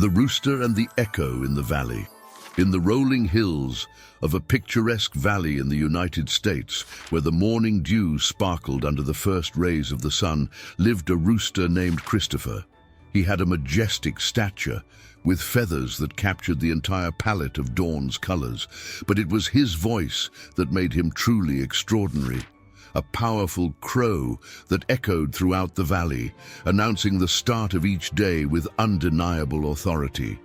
The rooster and the echo in the valley. In the rolling hills of a picturesque valley in the United States, where the morning dew sparkled under the first rays of the sun, lived a rooster named Christopher. He had a majestic stature, with feathers that captured the entire palette of dawn's colors, but it was his voice that made him truly extraordinary. A powerful crow that echoed throughout the valley, announcing the start of each day with undeniable authority.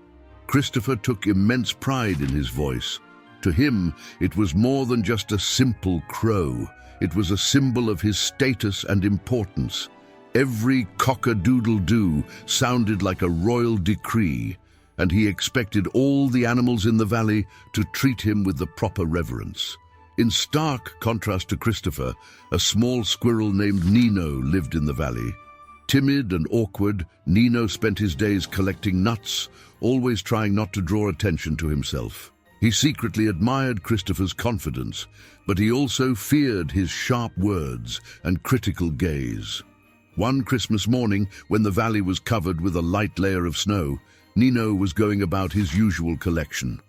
Christopher took immense pride in his voice. To him, it was more than just a simple crow. It was a symbol of his status and importance. Every cock-a-doodle-doo sounded like a royal decree, and he expected all the animals in the valley to treat him with the proper reverence. In stark contrast to Christopher, a small squirrel named Nino lived in the valley. Timid and awkward, Nino spent his days collecting nuts, always trying not to draw attention to himself. He secretly admired Christopher's confidence, but he also feared his sharp words and critical gaze. One Christmas morning, when the valley was covered with a light layer of snow, Nino was going about his usual collection.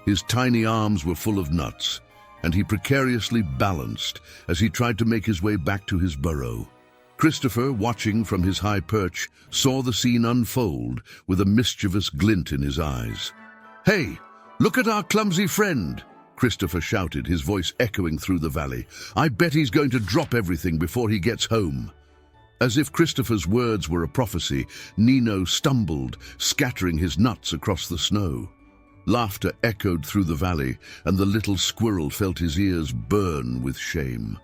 His tiny arms were full of nuts, and he precariously balanced as he tried to make his way back to his burrow. Christopher, watching from his high perch, saw the scene unfold with a mischievous glint in his eyes. "Hey, look at our clumsy friend!" Christopher shouted, his voice echoing through the valley. "I bet he's going to drop everything before he gets home." As if Christopher's words were a prophecy, Nino stumbled, scattering his nuts across the snow. Laughter echoed through the valley, and the little squirrel felt his ears burn with shame.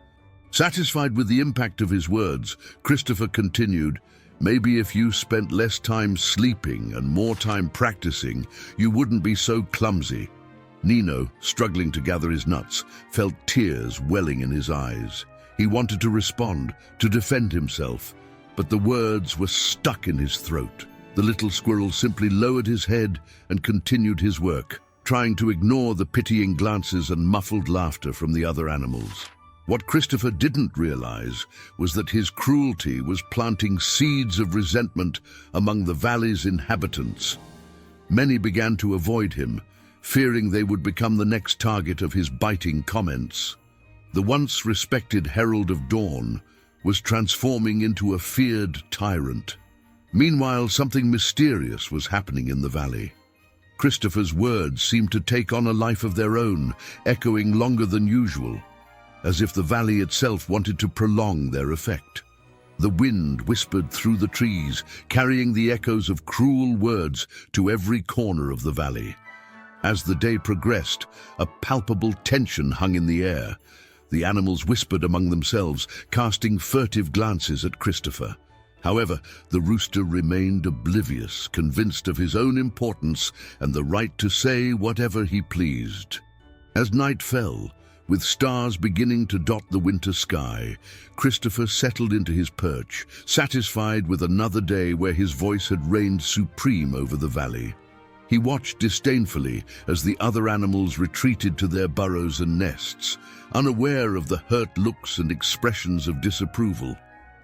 Satisfied with the impact of his words, Christopher continued, "Maybe if you spent less time sleeping and more time practicing, you wouldn't be so clumsy." Nino, struggling to gather his nuts, felt tears welling in his eyes. He wanted to respond, to defend himself, but the words were stuck in his throat. The little squirrel simply lowered his head and continued his work, trying to ignore the pitying glances and muffled laughter from the other animals. What Christopher didn't realize was that his cruelty was planting seeds of resentment among the valley's inhabitants. Many began to avoid him, fearing they would become the next target of his biting comments. The once respected herald of dawn was transforming into a feared tyrant. Meanwhile, something mysterious was happening in the valley. Christopher's words seemed to take on a life of their own, echoing longer than usual, as if the valley itself wanted to prolong their effect. The wind whispered through the trees, carrying the echoes of cruel words to every corner of the valley. As the day progressed, a palpable tension hung in the air. The animals whispered among themselves, casting furtive glances at Christopher. However, the rooster remained oblivious, convinced of his own importance and the right to say whatever he pleased. As night fell, with stars beginning to dot the winter sky, Christopher settled into his perch, satisfied with another day where his voice had reigned supreme over the valley. He watched disdainfully as the other animals retreated to their burrows and nests, unaware of the hurt looks and expressions of disapproval.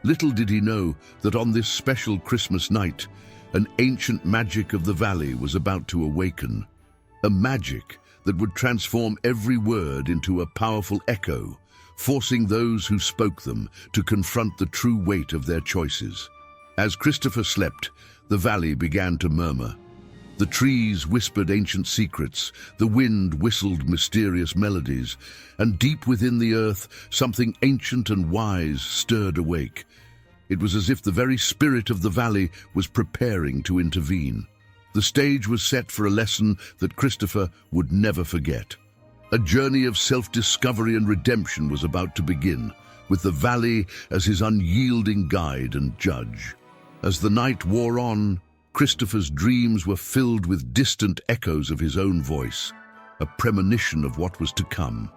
Little did he know that on this special Christmas night, an ancient magic of the valley was about to awaken. A magic that would transform every word into a powerful echo, forcing those who spoke them to confront the true weight of their choices. As Christopher slept, the valley began to murmur. The trees whispered ancient secrets, the wind whistled mysterious melodies, and deep within the earth, something ancient and wise stirred awake. It was as if the very spirit of the valley was preparing to intervene. The stage was set for a lesson that Christopher would never forget. A journey of self-discovery and redemption was about to begin, with the valley as his unyielding guide and judge. As the night wore on, Christopher's dreams were filled with distant echoes of his own voice, a premonition of what was to come.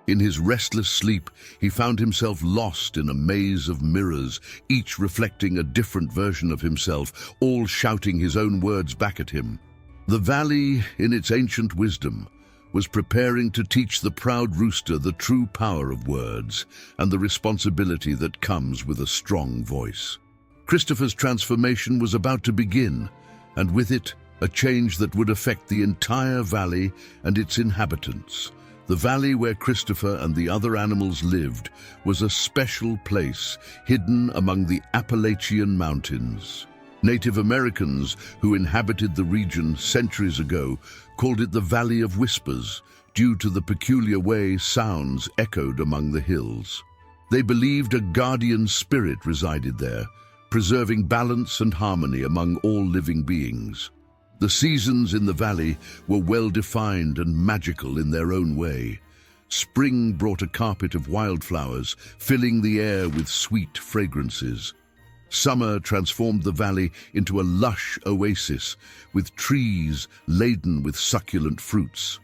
In his restless sleep, he found himself lost in a maze of mirrors, each reflecting a different version of himself, all shouting his own words back at him. The valley, in its ancient wisdom, was preparing to teach the proud rooster the true power of words and the responsibility that comes with a strong voice. Christopher's transformation was about to begin, and with it, a change that would affect the entire valley and its inhabitants. The valley where Christopher and the other animals lived was a special place hidden among the Appalachian Mountains. Native Americans who inhabited the region centuries ago called it the Valley of Whispers due to the peculiar way sounds echoed among the hills. They believed a guardian spirit resided there, preserving balance and harmony among all living beings. The seasons in the valley were well-defined and magical in their own way. Spring brought a carpet of wildflowers, filling the air with sweet fragrances. Summer transformed the valley into a lush oasis, with trees laden with succulent fruits.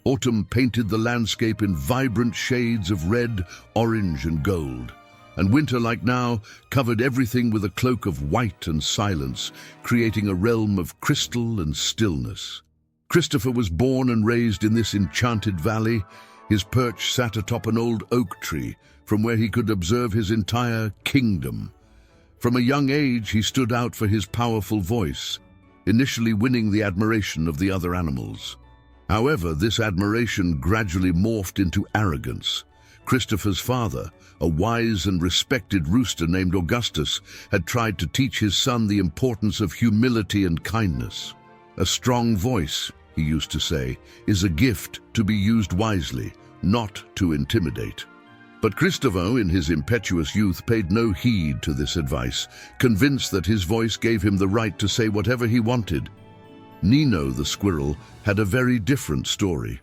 Autumn painted the landscape in vibrant shades of red, orange, and gold. And winter, like now, covered everything with a cloak of white and silence, creating a realm of crystal and stillness. Christopher was born and raised in this enchanted valley. His perch sat atop an old oak tree, from where he could observe his entire kingdom. From a young age, he stood out for his powerful voice, initially winning the admiration of the other animals. However, this admiration gradually morphed into arrogance. Christopher's father, a wise and respected rooster named Augustus, had tried to teach his son the importance of humility and kindness. "A strong voice," he used to say, "is a gift to be used wisely, not to intimidate." But Christopher, in his impetuous youth, paid no heed to this advice, convinced that his voice gave him the right to say whatever he wanted. Nino the squirrel had a very different story.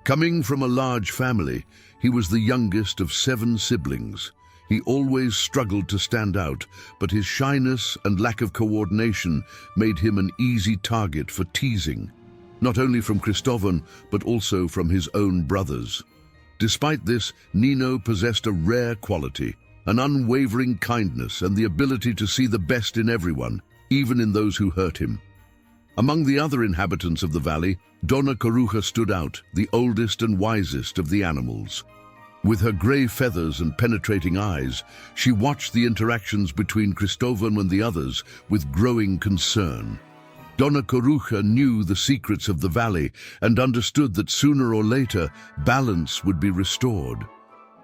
Coming from a large family, he was the youngest of 7 siblings. He always struggled to stand out, but his shyness and lack of coordination made him an easy target for teasing, not only from Christopher, but also from his own brothers. Despite this, Nino possessed a rare quality, an unwavering kindness and the ability to see the best in everyone, even in those who hurt him. Among the other inhabitants of the valley, Donna Coruja stood out, the oldest and wisest of the animals. With her grey feathers and penetrating eyes, she watched the interactions between Christopher and the others with growing concern. Donna Coruja knew the secrets of the valley and understood that sooner or later, balance would be restored.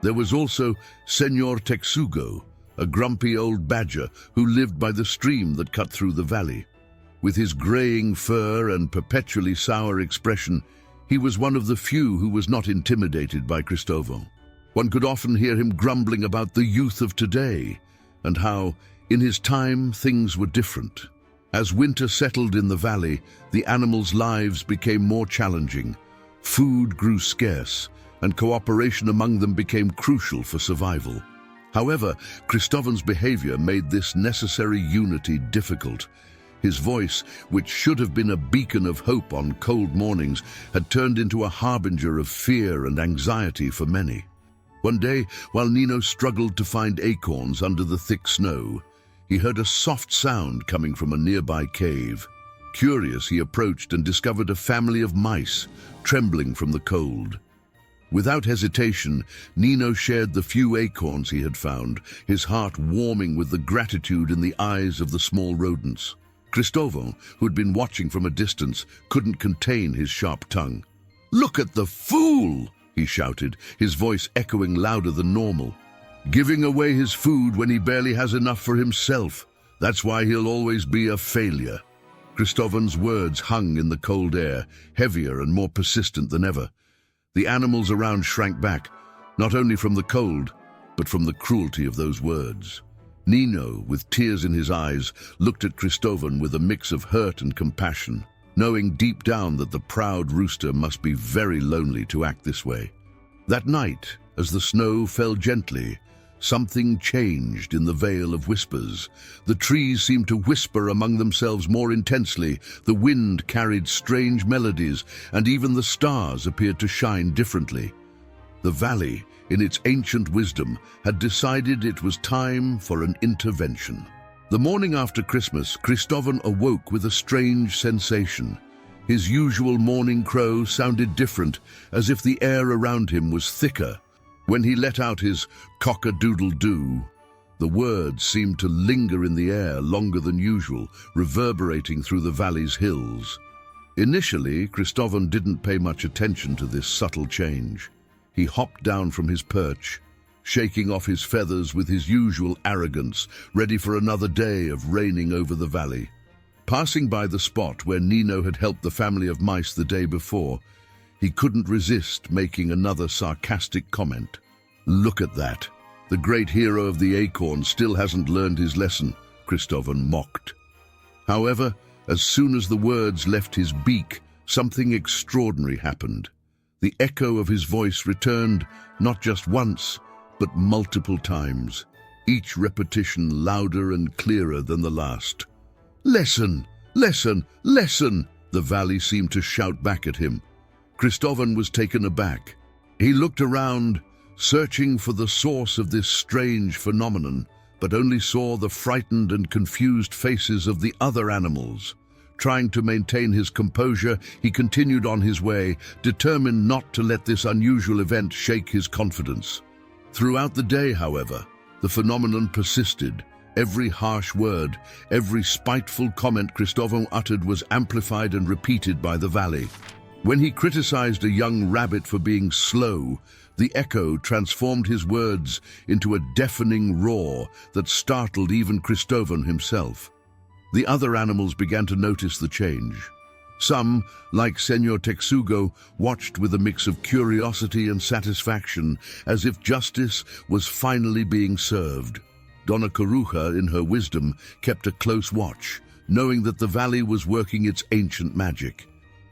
There was also Senor Texugo, a grumpy old badger who lived by the stream that cut through the valley. With his graying fur and perpetually sour expression, he was one of the few who was not intimidated by Christopher. One could often hear him grumbling about the youth of today and how, in his time, things were different. As winter settled in the valley, the animals' lives became more challenging. Food grew scarce, and cooperation among them became crucial for survival. However, Christopher's behavior made this necessary unity difficult. His voice, which should have been a beacon of hope on cold mornings, had turned into a harbinger of fear and anxiety for many. One day, while Nino struggled to find acorns under the thick snow, he heard a soft sound coming from a nearby cave. Curious, he approached and discovered a family of mice, trembling from the cold. Without hesitation, Nino shared the few acorns he had found, his heart warming with the gratitude in the eyes of the small rodents. Christopher, who had been watching from a distance, couldn't contain his sharp tongue. "Look at the fool!" he shouted, his voice echoing louder than normal. "Giving away his food when he barely has enough for himself. That's why he'll always be a failure." Christopher's words hung in the cold air, heavier and more persistent than ever. The animals around shrank back, not only from the cold, but from the cruelty of those words. Nino, with tears in his eyes, looked at Christopher with a mix of hurt and compassion, knowing deep down that the proud rooster must be very lonely to act this way. That night, as the snow fell gently, something changed in the Vale of Whispers. The trees seemed to whisper among themselves more intensely, the wind carried strange melodies, and even the stars appeared to shine differently. The valley, in its ancient wisdom, had decided it was time for an intervention. The morning after Christmas, Christopher awoke with a strange sensation. His usual morning crow sounded different, as if the air around him was thicker. When he let out his cock-a-doodle-doo, the words seemed to linger in the air longer than usual, reverberating through the valley's hills. Initially, Christovan didn't pay much attention to this subtle change. He hopped down from his perch, shaking off his feathers with his usual arrogance, ready for another day of reigning over the valley. Passing by the spot where Nino had helped the family of mice the day before, he couldn't resist making another sarcastic comment. "Look at that. The great hero of the acorn still hasn't learned his lesson," Christovan mocked. However, as soon as the words left his beak, something extraordinary happened. The echo of his voice returned not just once, but multiple times, each repetition louder and clearer than the last. "Lesson! Lesson! Lesson!" the valley seemed to shout back at him. Christovan was taken aback. He looked around, searching for the source of this strange phenomenon, but only saw the frightened and confused faces of the other animals. Trying to maintain his composure, he continued on his way, determined not to let this unusual event shake his confidence. Throughout the day, however, the phenomenon persisted. Every harsh word, every spiteful comment Christovan uttered was amplified and repeated by the valley. When he criticized a young rabbit for being slow, the echo transformed his words into a deafening roar that startled even Christovan himself. The other animals began to notice the change. Some, like Senor Texugo, watched with a mix of curiosity and satisfaction, as if justice was finally being served. Donna Coruja, in her wisdom, kept a close watch, knowing that the valley was working its ancient magic.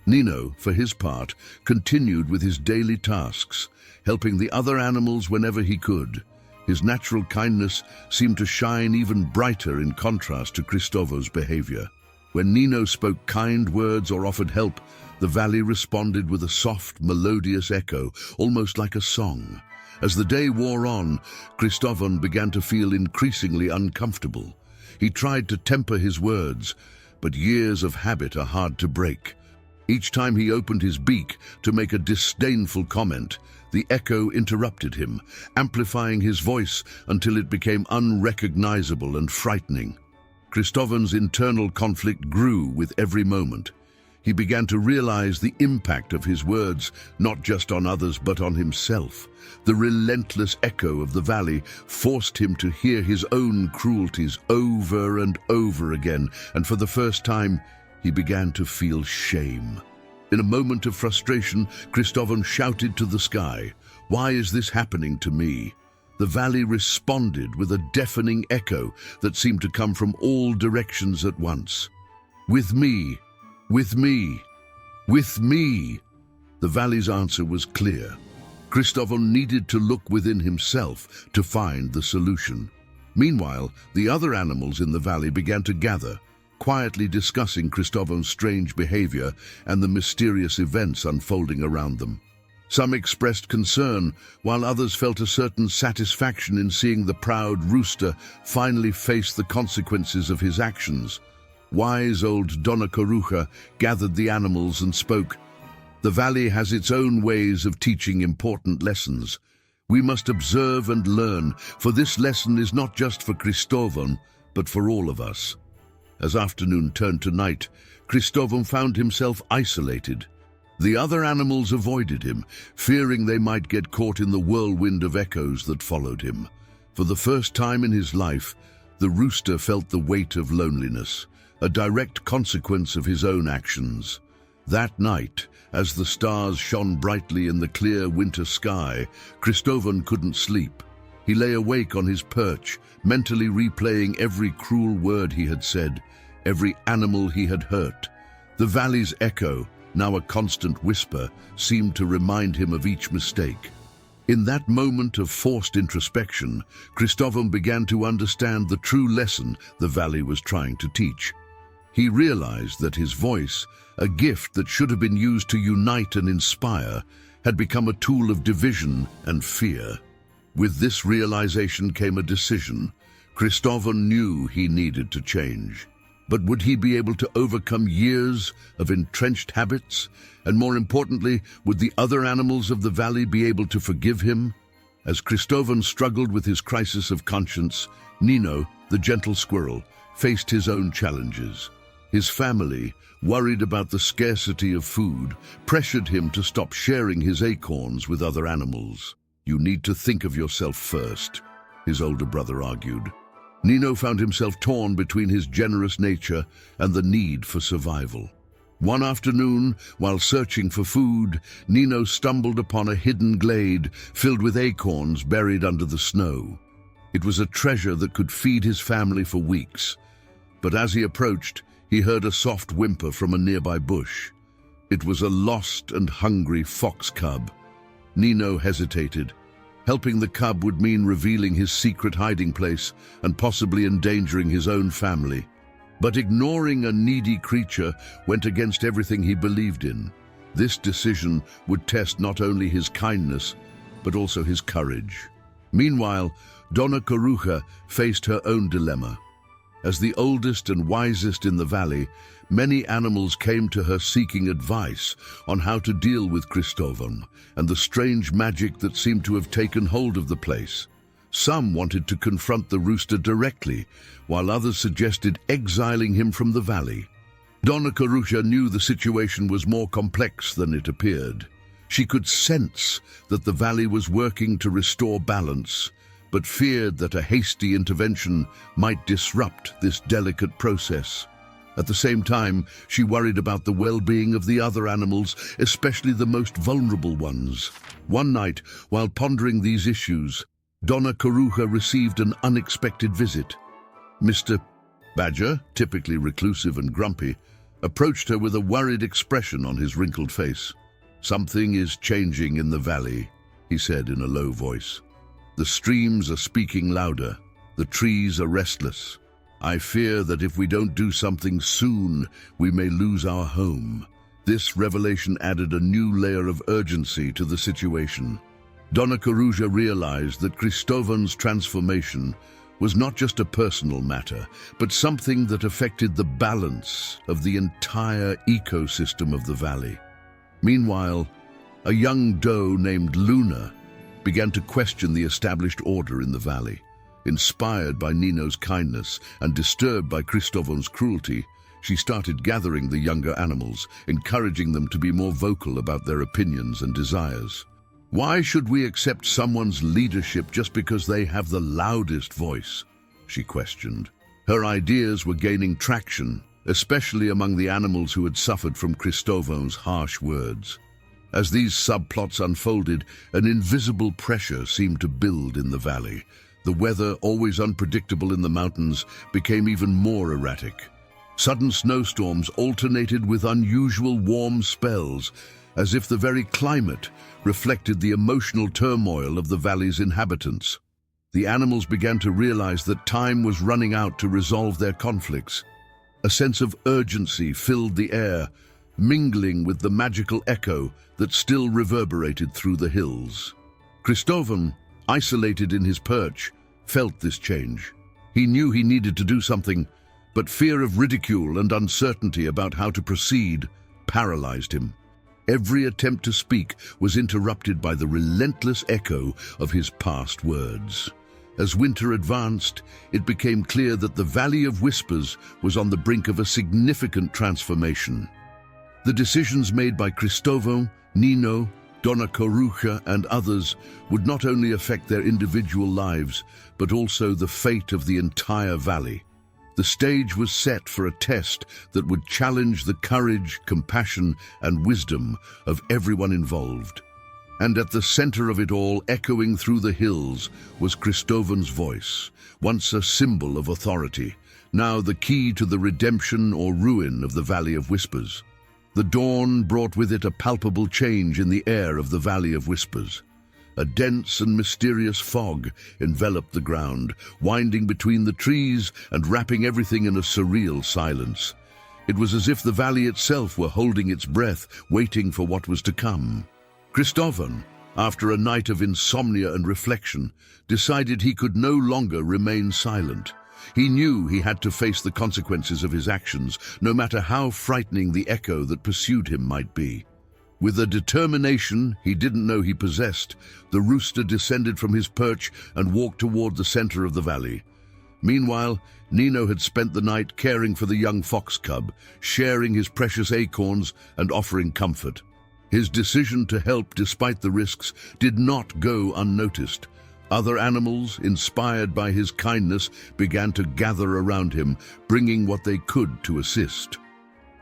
Nino, for his part, continued with his daily tasks, helping the other animals whenever he could. His natural kindness seemed to shine even brighter in contrast to Christovo's behavior. When Nino spoke kind words or offered help, the valley responded with a soft, melodious echo, almost like a song. As the day wore on, Christovan began to feel increasingly uncomfortable. He tried to temper his words, but years of habit are hard to break. Each time he opened his beak to make a disdainful comment, the echo interrupted him, amplifying his voice until it became unrecognizable and frightening. Christovan's internal conflict grew with every moment. He began to realize the impact of his words, not just on others but on himself. The relentless echo of the valley forced him to hear his own cruelties over and over again, and for the first time, he began to feel shame. In a moment of frustration, Christovan shouted to the sky, "Why is this happening to me?" The valley responded with a deafening echo that seemed to come from all directions at once. "With me, with me, with me." The valley's answer was clear. Christovan needed to look within himself to find the solution. Meanwhile, the other animals in the valley began to gather, quietly discussing Christovan's strange behavior and the mysterious events unfolding around them. Some expressed concern, while others felt a certain satisfaction in seeing the proud rooster finally face the consequences of his actions. Wise old Donna Coruja gathered the animals and spoke. "The valley has its own ways of teaching important lessons. We must observe and learn, for this lesson is not just for Christovan, but for all of us." As afternoon turned to night, Christovan found himself isolated. The other animals avoided him, fearing they might get caught in the whirlwind of echoes that followed him. For the first time in his life, the rooster felt the weight of loneliness, a direct consequence of his own actions. That night, as the stars shone brightly in the clear winter sky, Christovan couldn't sleep. He lay awake on his perch, mentally replaying every cruel word he had said, every animal he had hurt. The valley's echo, now a constant whisper, seemed to remind him of each mistake. In that moment of forced introspection, Christovan began to understand the true lesson the valley was trying to teach. He realized that his voice, a gift that should have been used to unite and inspire, had become a tool of division and fear. With this realization came a decision. Christovan knew he needed to change. But would he be able to overcome years of entrenched habits? And more importantly, would the other animals of the valley be able to forgive him? As Christovan struggled with his crisis of conscience, Nino, the gentle squirrel, faced his own challenges. His family, worried about the scarcity of food, pressured him to stop sharing his acorns with other animals. "You need to think of yourself first," his older brother argued. Nino found himself torn between his generous nature and the need for survival. One afternoon, while searching for food, Nino stumbled upon a hidden glade filled with acorns buried under the snow. It was a treasure that could feed his family for weeks. But as he approached, he heard a soft whimper from a nearby bush. It was a lost and hungry fox cub. Nino hesitated. Helping the cub would mean revealing his secret hiding place and possibly endangering his own family. But ignoring a needy creature went against everything he believed in. This decision would test not only his kindness, but also his courage. Meanwhile, Donna Coruja faced her own dilemma. As the oldest and wisest in the valley, many animals came to her seeking advice on how to deal with Cristóvão and the strange magic that seemed to have taken hold of the place. Some wanted to confront the rooster directly, while others suggested exiling him from the valley. Donna Coruja knew the situation was more complex than it appeared. She could sense that the valley was working to restore balance, but feared that a hasty intervention might disrupt this delicate process. At the same time, she worried about the well-being of the other animals, especially the most vulnerable ones. One night, while pondering these issues, Donna Coruja received an unexpected visit. Mr. Badger, typically reclusive and grumpy, approached her with a worried expression on his wrinkled face. "Something is changing in the valley," he said in a low voice. "The streams are speaking louder. The trees are restless. I fear that if we don't do something soon, we may lose our home." This revelation added a new layer of urgency to the situation. Donna Coruja realized that Cristóvão's transformation was not just a personal matter, but something that affected the balance of the entire ecosystem of the valley. Meanwhile, a young doe named Luna began to question the established order in the valley. Inspired by Nino's kindness and disturbed by Cristóvão's cruelty, she started gathering the younger animals, encouraging them to be more vocal about their opinions and desires. "Why should we accept someone's leadership just because they have the loudest voice?" she questioned. Her ideas were gaining traction, especially among the animals who had suffered from Cristóvão's harsh words. As these subplots unfolded, an invisible pressure seemed to build in the valley. The weather, always unpredictable in the mountains, became even more erratic. Sudden snowstorms alternated with unusual warm spells, as if the very climate reflected the emotional turmoil of the valley's inhabitants. The animals began to realize that time was running out to resolve their conflicts. A sense of urgency filled the air, mingling with the magical echo that still reverberated through the hills. Cristóvão, isolated in his perch, felt this change. He knew he needed to do something, but fear of ridicule and uncertainty about how to proceed paralyzed him. Every attempt to speak was interrupted by the relentless echo of his past words. As winter advanced, it became clear that the Valley of Whispers was on the brink of a significant transformation. The decisions made by Cristóvão, Nino, Donna Coruja, and others would not only affect their individual lives, but also the fate of the entire valley. The stage was set for a test that would challenge the courage, compassion, and wisdom of everyone involved. And at the center of it all, echoing through the hills, was Cristóvão's voice, once a symbol of authority, now the key to the redemption or ruin of the Valley of Whispers. The dawn brought with it a palpable change in the air of the Valley of Whispers. A dense and mysterious fog enveloped the ground, winding between the trees and wrapping everything in a surreal silence. It was as if the valley itself were holding its breath, waiting for what was to come. Cristóvão, after a night of insomnia and reflection, decided he could no longer remain silent. He knew he had to face the consequences of his actions, no matter how frightening the echo that pursued him might be. With a determination he didn't know he possessed, the rooster descended from his perch and walked toward the center of the valley. Meanwhile, Nino had spent the night caring for the young fox cub, sharing his precious acorns and offering comfort. His decision to help despite the risks did not go unnoticed. Other animals, inspired by his kindness, began to gather around him, bringing what they could to assist.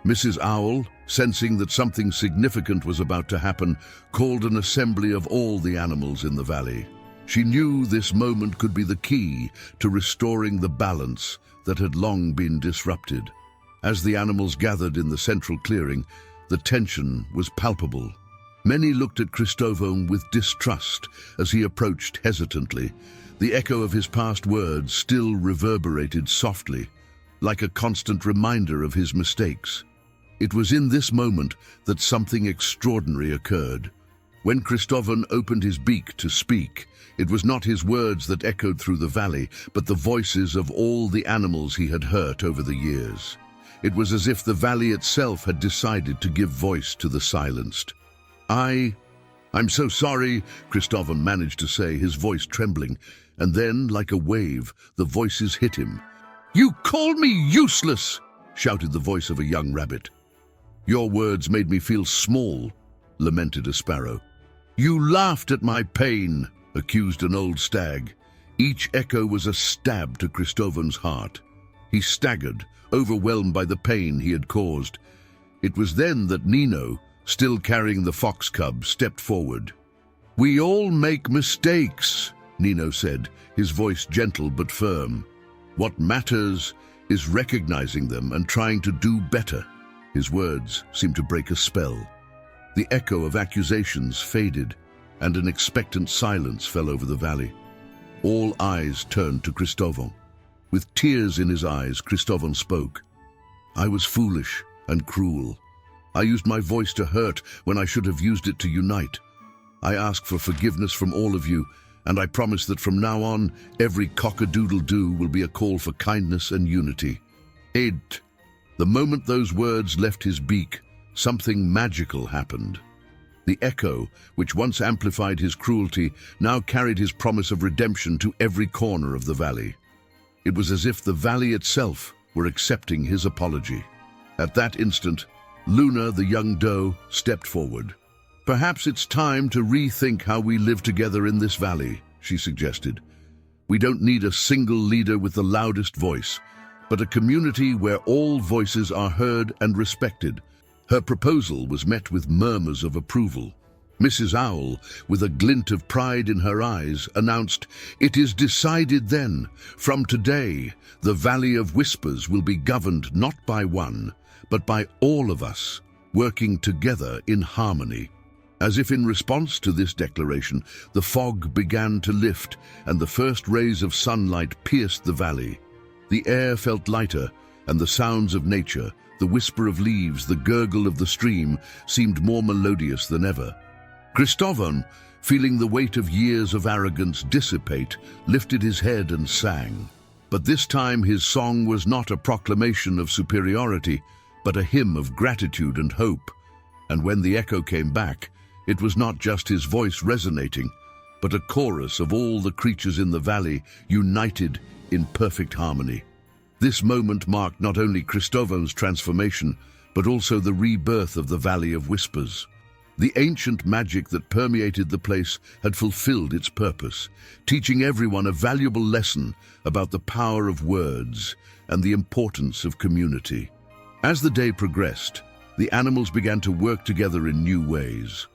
Mrs. Owl, sensing that something significant was about to happen, called an assembly of all the animals in the valley. She knew this moment could be the key to restoring the balance that had long been disrupted. As the animals gathered in the central clearing, the tension was palpable. Many looked at Cristovon with distrust as he approached hesitantly. The echo of his past words still reverberated softly, like a constant reminder of his mistakes. It was in this moment that something extraordinary occurred. When Cristovon opened his beak to speak, it was not his words that echoed through the valley, but the voices of all the animals he had hurt over the years. It was as if the valley itself had decided to give voice to the silenced. I'm so sorry, Cristovon managed to say, his voice trembling, and then, like a wave, the voices hit him. "You called me useless!" shouted the voice of a young rabbit. "Your words made me feel small," lamented a sparrow. "You laughed at my pain," accused an old stag. Each echo was a stab to Cristovon's heart. He staggered, overwhelmed by the pain he had caused. It was then that Nino, still carrying the fox cub, stepped forward. "We all make mistakes," Nino said, his voice gentle but firm. "What matters is recognizing them and trying to do better." His words seemed to break a spell. The echo of accusations faded, and an expectant silence fell over the valley. All eyes turned to Cristovon. With tears in his eyes, Cristovon spoke. "I was foolish and cruel. I used my voice to hurt when I should have used it to unite. I ask for forgiveness from all of you, and I promise that from now on, every cock-a-doodle-doo will be a call for kindness and unity." The moment those words left his beak, something magical happened. The echo, which once amplified his cruelty, now carried his promise of redemption to every corner of the valley. It was as if the valley itself were accepting his apology. At that instant, Luna, the young doe, stepped forward. "Perhaps it's time to rethink how we live together in this valley," she suggested. "We don't need a single leader with the loudest voice, but a community where all voices are heard and respected." Her proposal was met with murmurs of approval. Mrs. Owl, with a glint of pride in her eyes, announced, "It is decided then. From today, the Valley of Whispers will be governed not by one, but by all of us, working together in harmony." As if in response to this declaration, the fog began to lift, and the first rays of sunlight pierced the valley. The air felt lighter, and the sounds of nature, the whisper of leaves, the gurgle of the stream, seemed more melodious than ever. Cristovon, feeling the weight of years of arrogance dissipate, lifted his head and sang. But this time his song was not a proclamation of superiority, but a hymn of gratitude and hope. And when the echo came back, it was not just his voice resonating, but a chorus of all the creatures in the valley united in perfect harmony. This moment marked not only Cristovon's transformation, but also the rebirth of the Valley of Whispers. The ancient magic that permeated the place had fulfilled its purpose, teaching everyone a valuable lesson about the power of words and the importance of community. As the day progressed, the animals began to work together in new ways.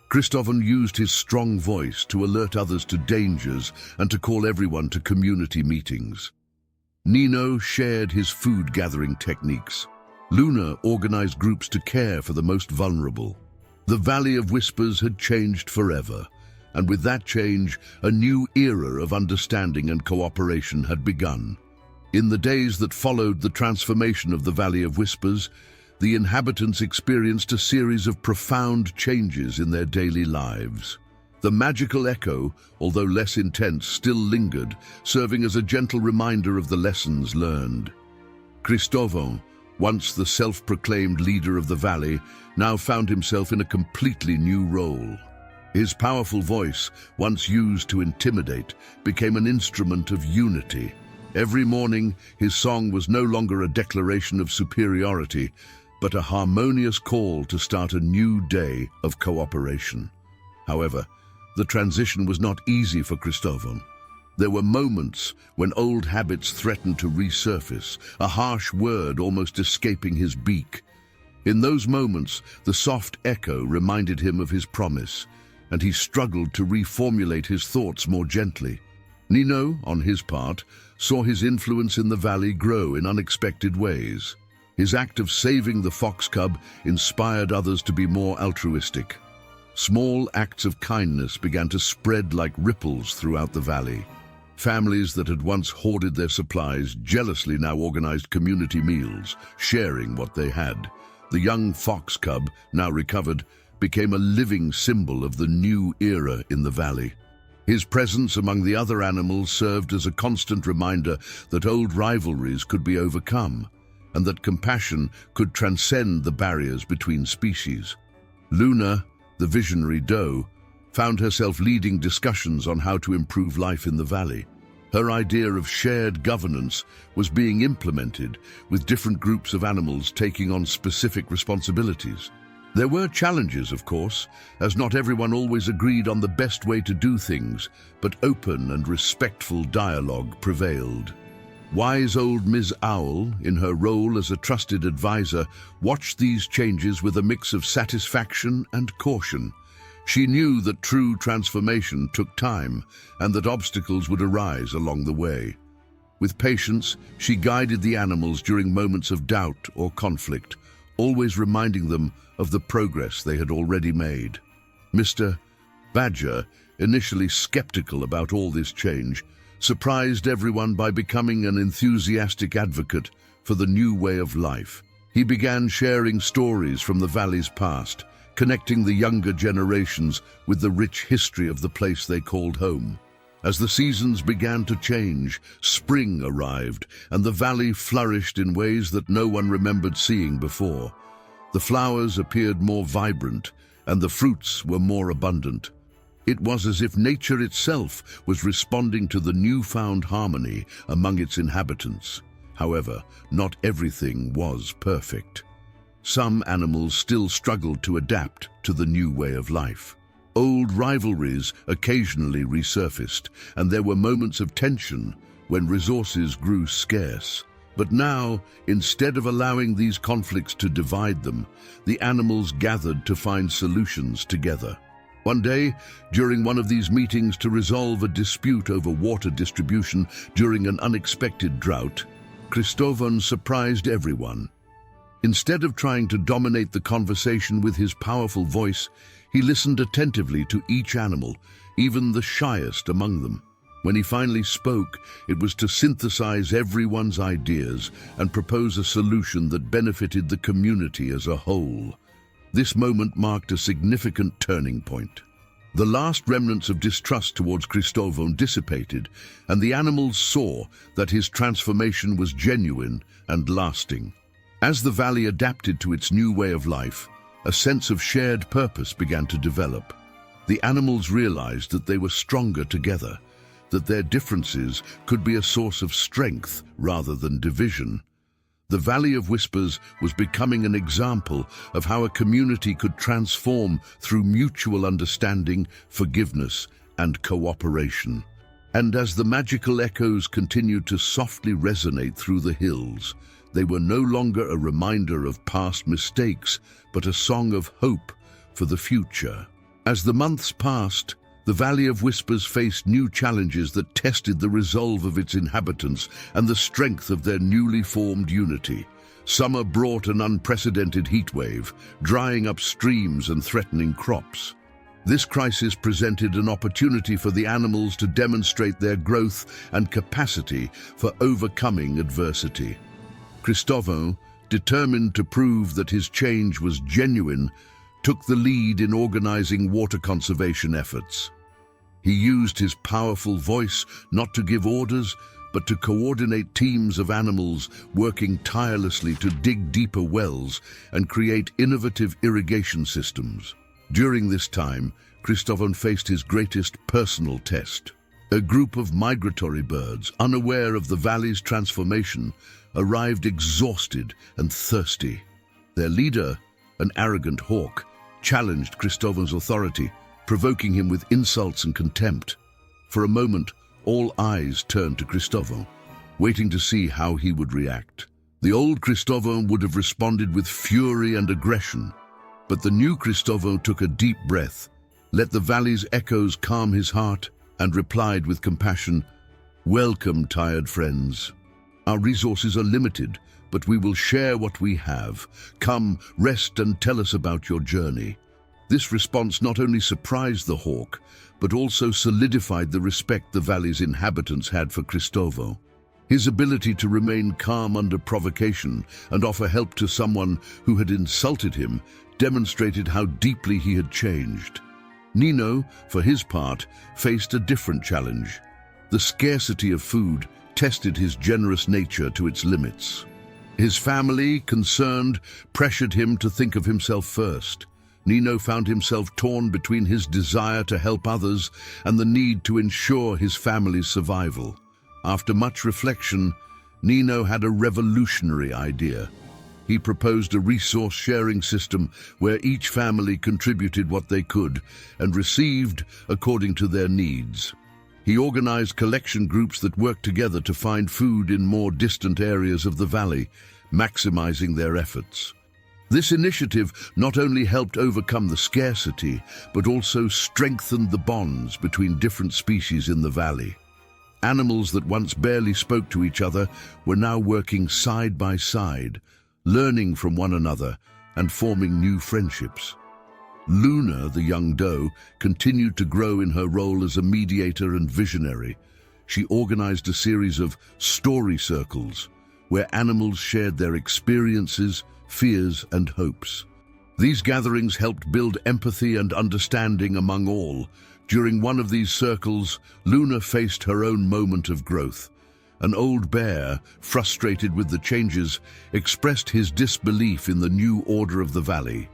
Cristovon used his strong voice to alert others to dangers and to call everyone to community meetings. Nino shared his food-gathering techniques. Luna organized groups to care for the most vulnerable. The Valley of Whispers had changed forever, and with that change, a new era of understanding and cooperation had begun. In the days that followed the transformation of the Valley of Whispers, the inhabitants experienced a series of profound changes in their daily lives. The magical echo, although less intense, still lingered, serving as a gentle reminder of the lessons learned. Cristovon, once the self-proclaimed leader of the valley, now found himself in a completely new role. His powerful voice, once used to intimidate, became an instrument of unity, Every morning, his song was no longer a declaration of superiority, but a harmonious call to start a new day of cooperation. However, the transition was not easy for Cristóvão. There were moments when old habits threatened to resurface, a harsh word almost escaping his beak. In those moments, the soft echo reminded him of his promise, and he struggled to reformulate his thoughts more gently. Nino, on his part, saw his influence in the valley grow in unexpected ways. His act of saving the fox cub inspired others to be more altruistic. Small acts of kindness began to spread like ripples throughout the valley. Families that had once hoarded their supplies jealously now organized community meals, sharing what they had. The young fox cub, now recovered, became a living symbol of the new era in the valley. His presence among the other animals served as a constant reminder that old rivalries could be overcome, and that compassion could transcend the barriers between species. Luna, the visionary doe, found herself leading discussions on how to improve life in the valley. Her idea of shared governance was being implemented, with different groups of animals taking on specific responsibilities. There were challenges, of course, as not everyone always agreed on the best way to do things, but open and respectful dialogue prevailed. Wise old Ms. Owl, in her role as a trusted advisor, watched these changes with a mix of satisfaction and caution. She knew that true transformation took time and that obstacles would arise along the way. With patience, she guided the animals during moments of doubt or conflict, always reminding them of the progress they had already made. Mr. Badger, initially skeptical about all this change, surprised everyone by becoming an enthusiastic advocate for the new way of life. He began sharing stories from the valley's past, connecting the younger generations with the rich history of the place they called home. As the seasons began to change, spring arrived, and the valley flourished in ways that no one remembered seeing before. The flowers appeared more vibrant, and the fruits were more abundant. It was as if nature itself was responding to the newfound harmony among its inhabitants. However, not everything was perfect. Some animals still struggled to adapt to the new way of life. Old rivalries occasionally resurfaced, and there were moments of tension when resources grew scarce. But now, instead of allowing these conflicts to divide them, the animals gathered to find solutions together. One day, during one of these meetings to resolve a dispute over water distribution during an unexpected drought, Cristóvão surprised everyone. Instead of trying to dominate the conversation with his powerful voice, he listened attentively to each animal, even the shyest among them. When he finally spoke, it was to synthesize everyone's ideas and propose a solution that benefited the community as a whole. This moment marked a significant turning point. The last remnants of distrust towards Cristóvão dissipated, and the animals saw that his transformation was genuine and lasting. As the valley adapted to its new way of life, a sense of shared purpose began to develop. The animals realized that they were stronger together, that their differences could be a source of strength rather than division. The Valley of Whispers was becoming an example of how a community could transform through mutual understanding, forgiveness, and cooperation. And as the magical echoes continued to softly resonate through the hills, they were no longer a reminder of past mistakes, but a song of hope for the future. As the months passed, the Valley of Whispers faced new challenges that tested the resolve of its inhabitants and the strength of their newly formed unity. Summer brought an unprecedented heatwave, drying up streams and threatening crops. This crisis presented an opportunity for the animals to demonstrate their growth and capacity for overcoming adversity. Cristóvão, determined to prove that his change was genuine, took the lead in organizing water conservation efforts. He used his powerful voice not to give orders, but to coordinate teams of animals working tirelessly to dig deeper wells and create innovative irrigation systems. During this time, Cristóvão faced his greatest personal test. A group of migratory birds, unaware of the valley's transformation, arrived exhausted and thirsty. Their leader, an arrogant hawk, challenged Cristóval's authority, provoking him with insults and contempt. For a moment, all eyes turned to Cristóval, waiting to see how he would react. The old Cristóval would have responded with fury and aggression, but the new Cristóval took a deep breath, let the valley's echoes calm his heart, and replied with compassion, "Welcome, tired friends. Our resources are limited, but we will share what we have. Come, rest and tell us about your journey." This response not only surprised the hawk, but also solidified the respect the valley's inhabitants had for Cristóval. His ability to remain calm under provocation and offer help to someone who had insulted him demonstrated how deeply he had changed. Nino, for his part, faced a different challenge. The scarcity of food tested his generous nature to its limits. His family, concerned, pressured him to think of himself first. Nino found himself torn between his desire to help others and the need to ensure his family's survival. After much reflection, Nino had a revolutionary idea. He proposed a resource-sharing system where each family contributed what they could and received according to their needs. He organized collection groups that worked together to find food in more distant areas of the valley, maximizing their efforts. This initiative not only helped overcome the scarcity, but also strengthened the bonds between different species in the valley. Animals that once barely spoke to each other were now working side by side, learning from one another and forming new friendships. Luna, the young doe, continued to grow in her role as a mediator and visionary. She organized a series of story circles where animals shared their experiences, fears, and hopes. These gatherings helped build empathy and understanding among all. During one of these circles, Luna faced her own moment of growth. An old bear, frustrated with the changes, expressed his disbelief in the new order of the valley.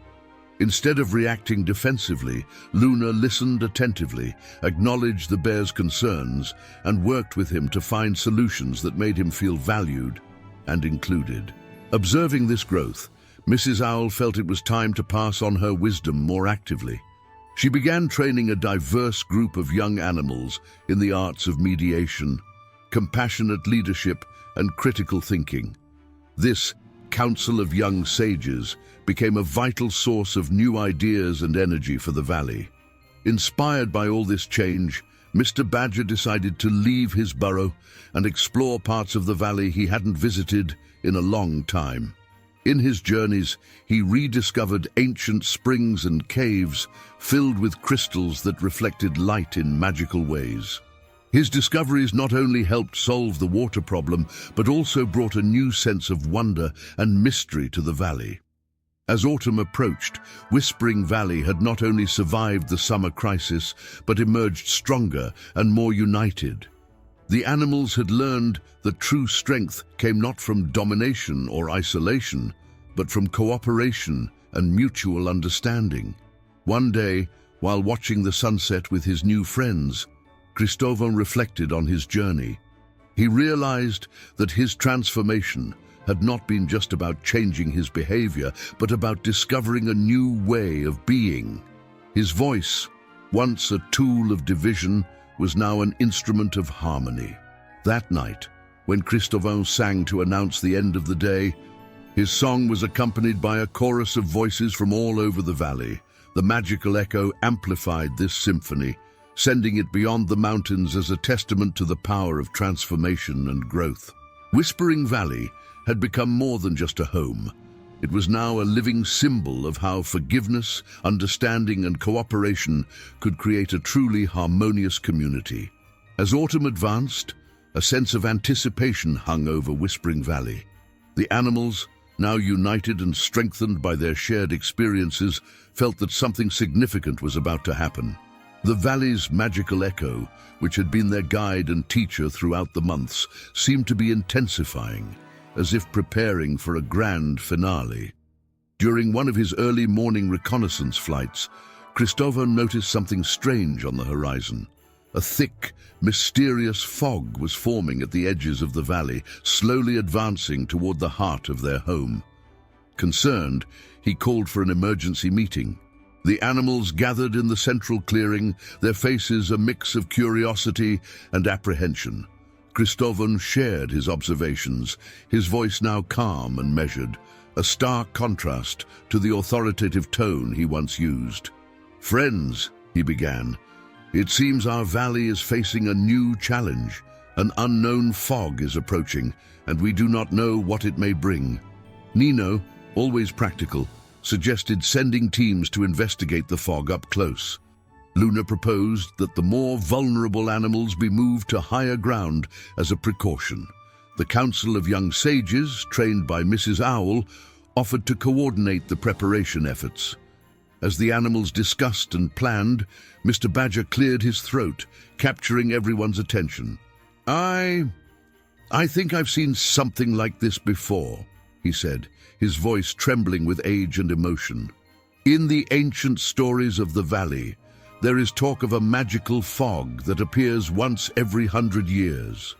Instead of reacting defensively, Luna listened attentively, acknowledged the bear's concerns, and worked with him to find solutions that made him feel valued and included. Observing this growth, Mrs. Owl felt it was time to pass on her wisdom more actively. She began training a diverse group of young animals in the arts of mediation, compassionate leadership, and critical thinking. This Council of Young Sages became a vital source of new ideas and energy for the valley. Inspired by all this change, Mr. Badger decided to leave his burrow and explore parts of the valley he hadn't visited in a long time. In his journeys, he rediscovered ancient springs and caves filled with crystals that reflected light in magical ways. His discoveries not only helped solve the water problem, but also brought a new sense of wonder and mystery to the valley. As autumn approached, Whispering Valley had not only survived the summer crisis, but emerged stronger and more united. The animals had learned that true strength came not from domination or isolation, but from cooperation and mutual understanding. One day, while watching the sunset with his new friends, Cristóval reflected on his journey. He realized that his transformation had not been just about changing his behavior, but about discovering a new way of being. His voice, once a tool of division, was now an instrument of harmony. That night, when Cristóval sang to announce the end of the day, his song was accompanied by a chorus of voices from all over the valley. The magical echo amplified this symphony, sending it beyond the mountains as a testament to the power of transformation and growth. Whispering Valley had become more than just a home. It was now a living symbol of how forgiveness, understanding, and cooperation could create a truly harmonious community. As autumn advanced, a sense of anticipation hung over Whispering Valley. The animals, now united and strengthened by their shared experiences, felt that something significant was about to happen. The valley's magical echo, which had been their guide and teacher throughout the months, seemed to be intensifying, as if preparing for a grand finale. During one of his early morning reconnaissance flights, Cristóval noticed something strange on the horizon. A thick, mysterious fog was forming at the edges of the valley, slowly advancing toward the heart of their home. Concerned, he called for an emergency meeting. The animals gathered in the central clearing, their faces a mix of curiosity and apprehension. Cristóvão shared his observations, his voice now calm and measured, a stark contrast to the authoritative tone he once used. "Friends," he began, "it seems our valley is facing a new challenge. An unknown fog is approaching, and we do not know what it may bring." Nino, always practical, suggested sending teams to investigate the fog up close. Luna proposed that the more vulnerable animals be moved to higher ground as a precaution. The Council of Young Sages, trained by Mrs. Owl, offered to coordinate the preparation efforts. As the animals discussed and planned, Mr. Badger cleared his throat, capturing everyone's attention. I think I've seen something like this before," he said, his voice trembling with age and emotion. "In the ancient stories of the valley, there is talk of a magical fog that appears once every 100 years.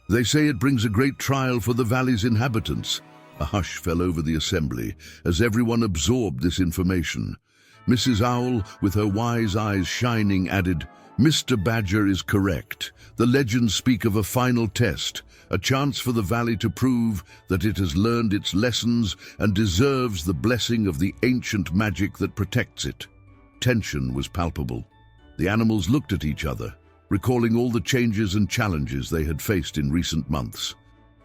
They say it brings a great trial for the valley's inhabitants." A hush fell over the assembly as everyone absorbed this information. Mrs. Owl, with her wise eyes shining, added, "Mr. Badger is correct. The legends speak of a final test, a chance for the valley to prove that it has learned its lessons and deserves the blessing of the ancient magic that protects it." Tension was palpable. The animals looked at each other, recalling all the changes and challenges they had faced in recent months.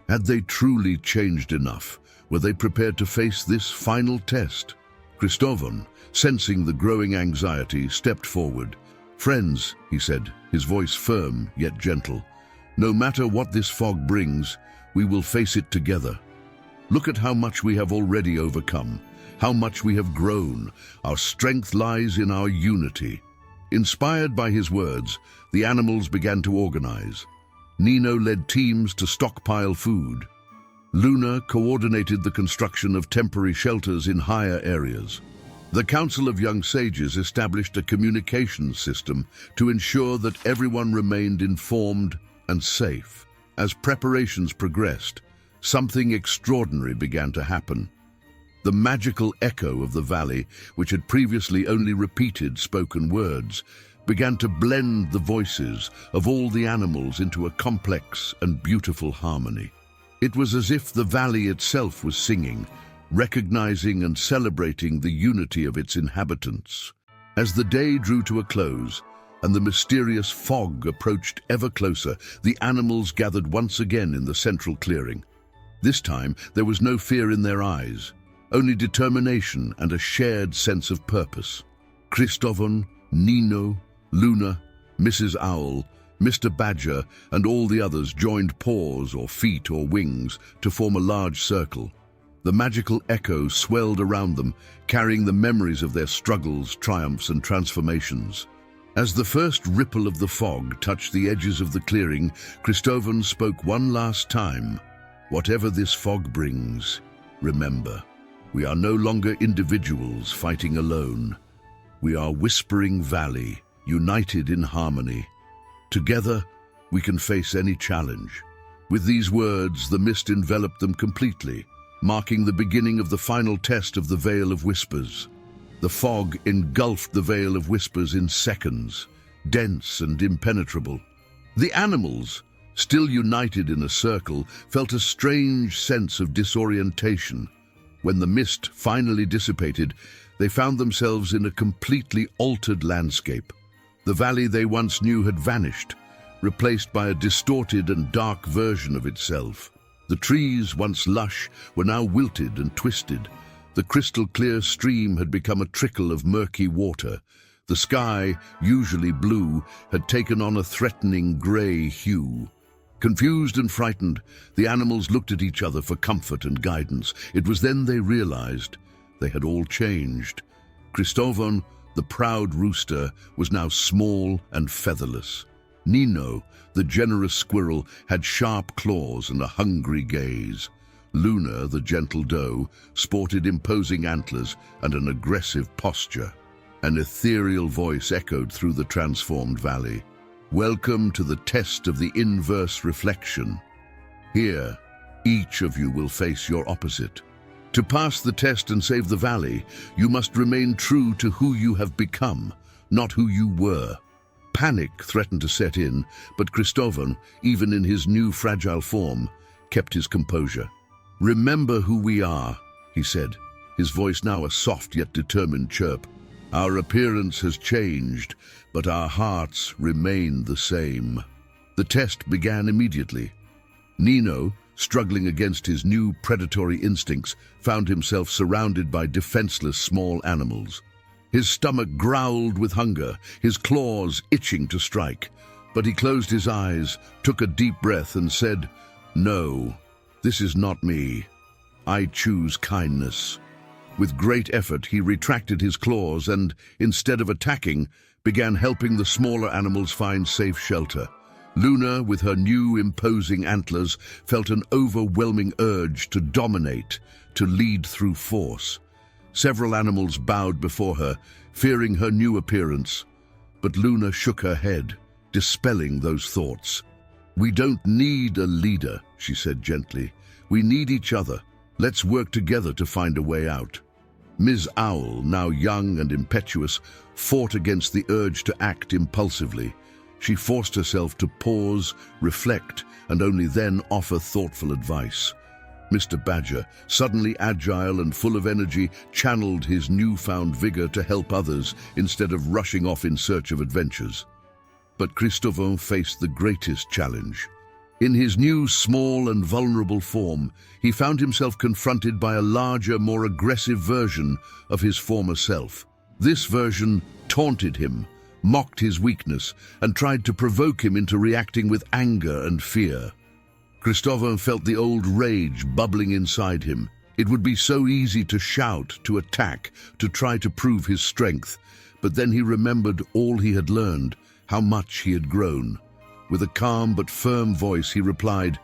Had they truly changed enough? Were they prepared to face this final test? Cristóvão, sensing the growing anxiety, stepped forward. "Friends," he said, his voice firm yet gentle, "no matter what this fog brings, we will face it together. Look at how much we have already overcome, how much we have grown. Our strength lies in our unity." Inspired by his words, the animals began to organize. Nino led teams to stockpile food. Luna coordinated the construction of temporary shelters in higher areas. The Council of Young Sages established a communications system to ensure that everyone remained informed and safe. As preparations progressed, something extraordinary began to happen. The magical echo of the valley, which had previously only repeated spoken words, began to blend the voices of all the animals into a complex and beautiful harmony. It was as if the valley itself was singing, recognizing and celebrating the unity of its inhabitants. As the day drew to a close and the mysterious fog approached ever closer, the animals gathered once again in the central clearing. This time, there was no fear in their eyes, only determination and a shared sense of purpose. Cristóvão, Nino, Luna, Mrs. Owl, Mr. Badger, and all the others joined paws or feet or wings to form a large circle. The magical echo swelled around them, carrying the memories of their struggles, triumphs, and transformations. As the first ripple of the fog touched the edges of the clearing, Cristóvão spoke one last time. "Whatever this fog brings, remember, we are no longer individuals fighting alone. We are Whispering Valley, united in harmony. Together, we can face any challenge." With these words, the mist enveloped them completely, marking the beginning of the final test of the Veil of Whispers. The fog engulfed the Veil of Whispers in seconds, dense and impenetrable. The animals, still united in a circle, felt a strange sense of disorientation. When the mist finally dissipated, they found themselves in a completely altered landscape. The valley they once knew had vanished, replaced by a distorted and dark version of itself. The trees, once lush, were now wilted and twisted. The crystal-clear stream had become a trickle of murky water. The sky, usually blue, had taken on a threatening grey hue. Confused and frightened, the animals looked at each other for comfort and guidance. It was then they realized they had all changed. Cristóvão, the proud rooster, was now small and featherless. Nino, the generous squirrel, had sharp claws and a hungry gaze. Luna, the gentle doe, sported imposing antlers and an aggressive posture. An ethereal voice echoed through the transformed valley. Welcome to the test of the inverse reflection. Here, each of you will face your opposite. To pass the test and save the valley, you must remain true to who you have become, not who you were. Panic threatened to set in, but Cristóvão, even in his new fragile form, kept his composure. "Remember who we are," he said, his voice now a soft yet determined chirp. "Our appearance has changed, but our hearts remain the same." The test began immediately. Nino, struggling against his new predatory instincts, found himself surrounded by defenseless small animals. His stomach growled with hunger, his claws itching to strike. But he closed his eyes, took a deep breath and said, "No, this is not me. I choose kindness." With great effort, he retracted his claws and, instead of attacking, began helping the smaller animals find safe shelter. Luna, with her new imposing antlers, felt an overwhelming urge to dominate, to lead through force. Several animals bowed before her, fearing her new appearance. But Luna shook her head, dispelling those thoughts. "We don't need a leader," she said gently. "We need each other. Let's work together to find a way out." Ms. Owl, now young and impetuous, fought against the urge to act impulsively. She forced herself to pause, reflect, and only then offer thoughtful advice. Mr. Badger, suddenly agile and full of energy, channeled his newfound vigor to help others instead of rushing off in search of adventures. But Cristóvão faced the greatest challenge. In his new, small and vulnerable form, he found himself confronted by a larger, more aggressive version of his former self. This version taunted him, mocked his weakness, and tried to provoke him into reacting with anger and fear. Cristóvão felt the old rage bubbling inside him. It would be so easy to shout, to attack, to try to prove his strength. But then he remembered all he had learned, how much he had grown. With a calm but firm voice, he replied,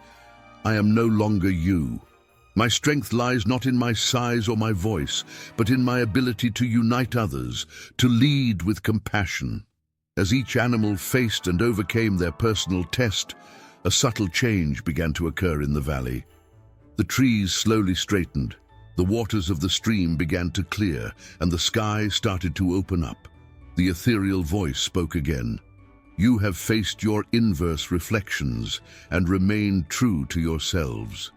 "I am no longer you. My strength lies not in my size or my voice, but in my ability to unite others, to lead with compassion." As each animal faced and overcame their personal test, a subtle change began to occur in the valley. The trees slowly straightened, the waters of the stream began to clear, and the sky started to open up. The ethereal voice spoke again. "You have faced your inverse reflections and remained true to yourselves.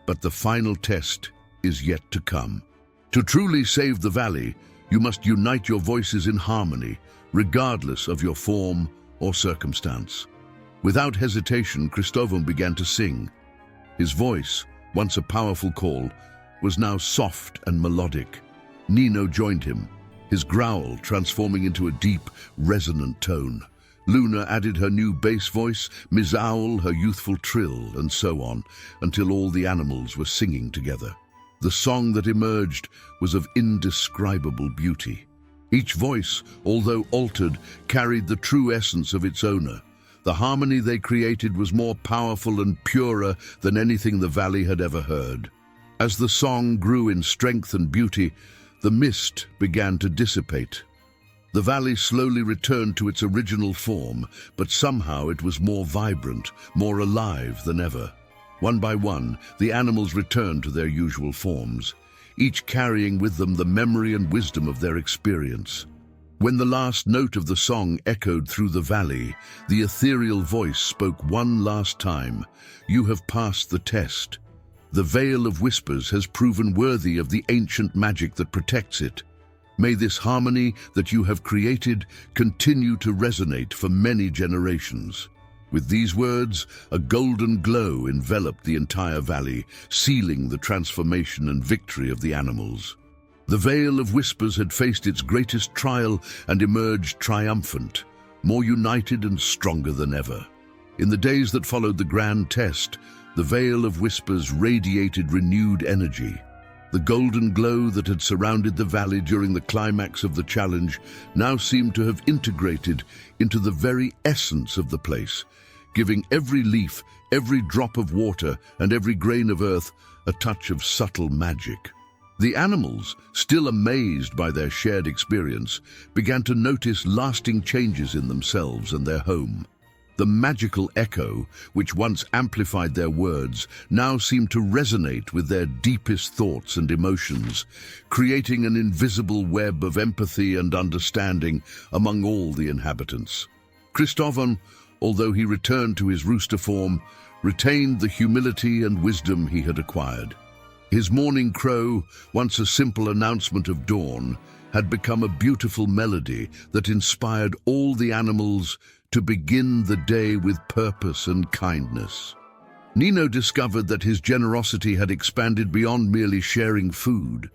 But the final test is yet to come. To truly save the valley, you must unite your voices in harmony, regardless of your form or circumstance." Without hesitation, Cristóvão began to sing. His voice, once a powerful call, was now soft and melodic. Nino joined him, his growl transforming into a deep, resonant tone. Luna added her new bass voice, Ms. Owl her youthful trill, and so on, until all the animals were singing together. The song that emerged was of indescribable beauty. Each voice, although altered, carried the true essence of its owner. The harmony they created was more powerful and purer than anything the valley had ever heard. As the song grew in strength and beauty, the mist began to dissipate. The valley slowly returned to its original form, but somehow it was more vibrant, more alive than ever. One by one, the animals returned to their usual forms, each carrying with them the memory and wisdom of their experience. When the last note of the song echoed through the valley, the ethereal voice spoke one last time. "You have passed the test. The Veil of Whispers has proven worthy of the ancient magic that protects it. May this harmony that you have created continue to resonate for many generations." With these words, a golden glow enveloped the entire valley, sealing the transformation and victory of the animals. The Veil of Whispers had faced its greatest trial and emerged triumphant, more united and stronger than ever. In the days that followed the grand test, the Veil of Whispers radiated renewed energy. The golden glow that had surrounded the valley during the climax of the challenge now seemed to have integrated into the very essence of the place, giving every leaf, every drop of water, and every grain of earth a touch of subtle magic. The animals, still amazed by their shared experience, began to notice lasting changes in themselves and their home. The magical echo, which once amplified their words, now seemed to resonate with their deepest thoughts and emotions, creating an invisible web of empathy and understanding among all the inhabitants. Christovan, although he returned to his rooster form, retained the humility and wisdom he had acquired. His morning crow, once a simple announcement of dawn, had become a beautiful melody that inspired all the animals to begin the day with purpose and kindness. Nino discovered that his generosity had expanded beyond merely sharing food.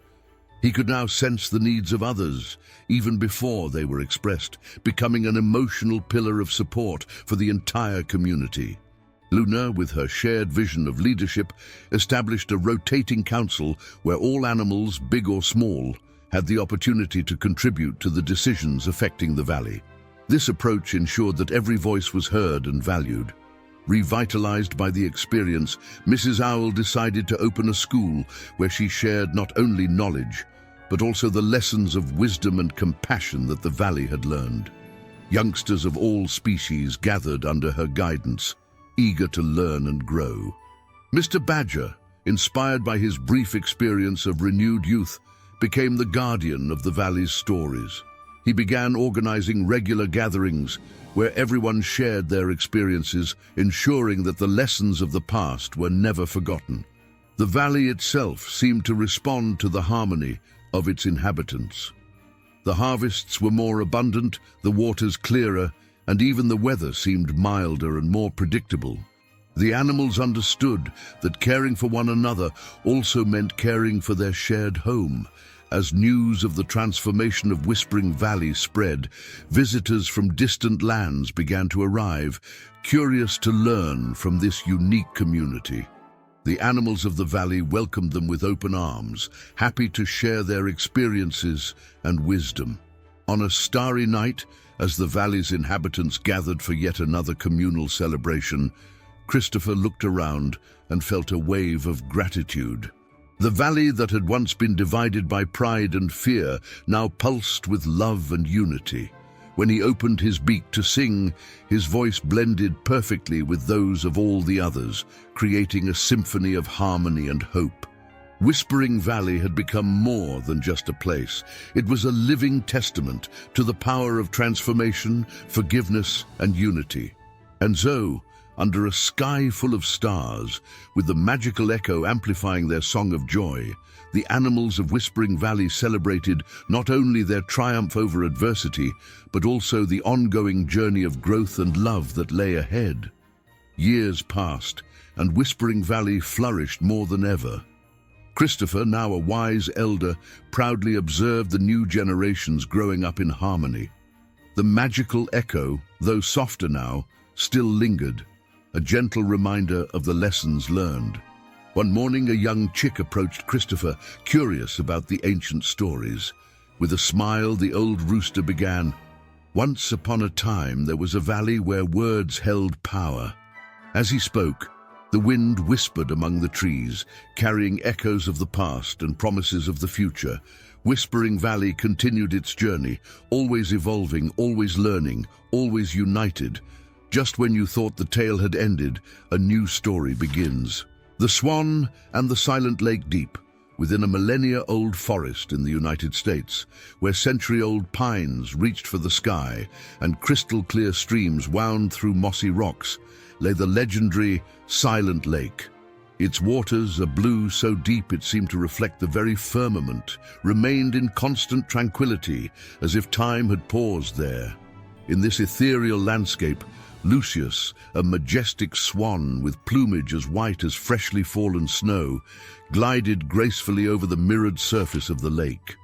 He could now sense the needs of others, even before they were expressed, becoming an emotional pillar of support for the entire community. Luna, with her shared vision of leadership, established a rotating council where all animals, big or small, had the opportunity to contribute to the decisions affecting the valley. This approach ensured that every voice was heard and valued. Revitalized by the experience, Mrs. Owl decided to open a school where she shared not only knowledge, but also the lessons of wisdom and compassion that the valley had learned. Youngsters of all species gathered under her guidance, eager to learn and grow. Mr. Badger, inspired by his brief experience of renewed youth, became the guardian of the valley's stories. He began organizing regular gatherings where everyone shared their experiences, ensuring that the lessons of the past were never forgotten. The valley itself seemed to respond to the harmony of its inhabitants. The harvests were more abundant, the waters clearer, and even the weather seemed milder and more predictable. The animals understood that caring for one another also meant caring for their shared home. As news of the transformation of Whispering Valley spread, visitors from distant lands began to arrive, curious to learn from this unique community. The animals of the valley welcomed them with open arms, happy to share their experiences and wisdom. On a starry night, as the valley's inhabitants gathered for yet another communal celebration, Christopher looked around and felt a wave of gratitude. The valley that had once been divided by pride and fear now pulsed with love and unity. When he opened his beak to sing, his voice blended perfectly with those of all the others, creating a symphony of harmony and hope. Whispering Valley had become more than just a place. It was a living testament to the power of transformation, forgiveness, and unity. And so, under a sky full of stars, with the magical echo amplifying their song of joy, the animals of Whispering Valley celebrated not only their triumph over adversity, but also the ongoing journey of growth and love that lay ahead. Years passed, and Whispering Valley flourished more than ever. Christopher, now a wise elder, proudly observed the new generations growing up in harmony. The magical echo, though softer now, still lingered, a gentle reminder of the lessons learned. One morning, a young chick approached Christopher, curious about the ancient stories. With a smile, the old rooster began, "Once upon a time, there was a valley where words held power." As he spoke, the wind whispered among the trees, carrying echoes of the past and promises of the future. Whispering Valley continued its journey, always evolving, always learning, always united. Just when you thought the tale had ended, a new story begins. The Swan and the Silent Lake Deep, within a millennia-old forest in the United States, where century-old pines reached for the sky and crystal-clear streams wound through mossy rocks, lay the legendary Silent Lake. Its waters, a blue so deep it seemed to reflect the very firmament, remained in constant tranquility, as if time had paused there. In this ethereal landscape, Lucius, a majestic swan with plumage as white as freshly fallen snow, glided gracefully over the mirrored surface of the lake.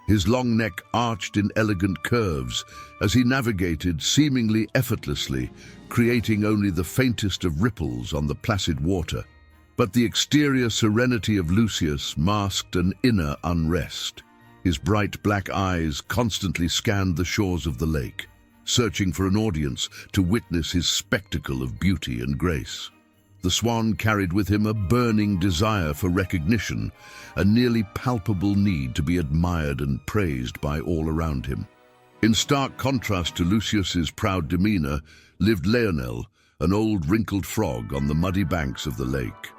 His long neck arched in elegant curves as he navigated seemingly effortlessly, creating only the faintest of ripples on the placid water. But the exterior serenity of Lucius masked an inner unrest. His bright black eyes constantly scanned the shores of the lake, searching for an audience to witness his spectacle of beauty and grace. The swan carried with him a burning desire for recognition, a nearly palpable need to be admired and praised by all around him. In stark contrast to Lucius's proud demeanor lived Leonel, an old wrinkled frog on the muddy banks of the lake.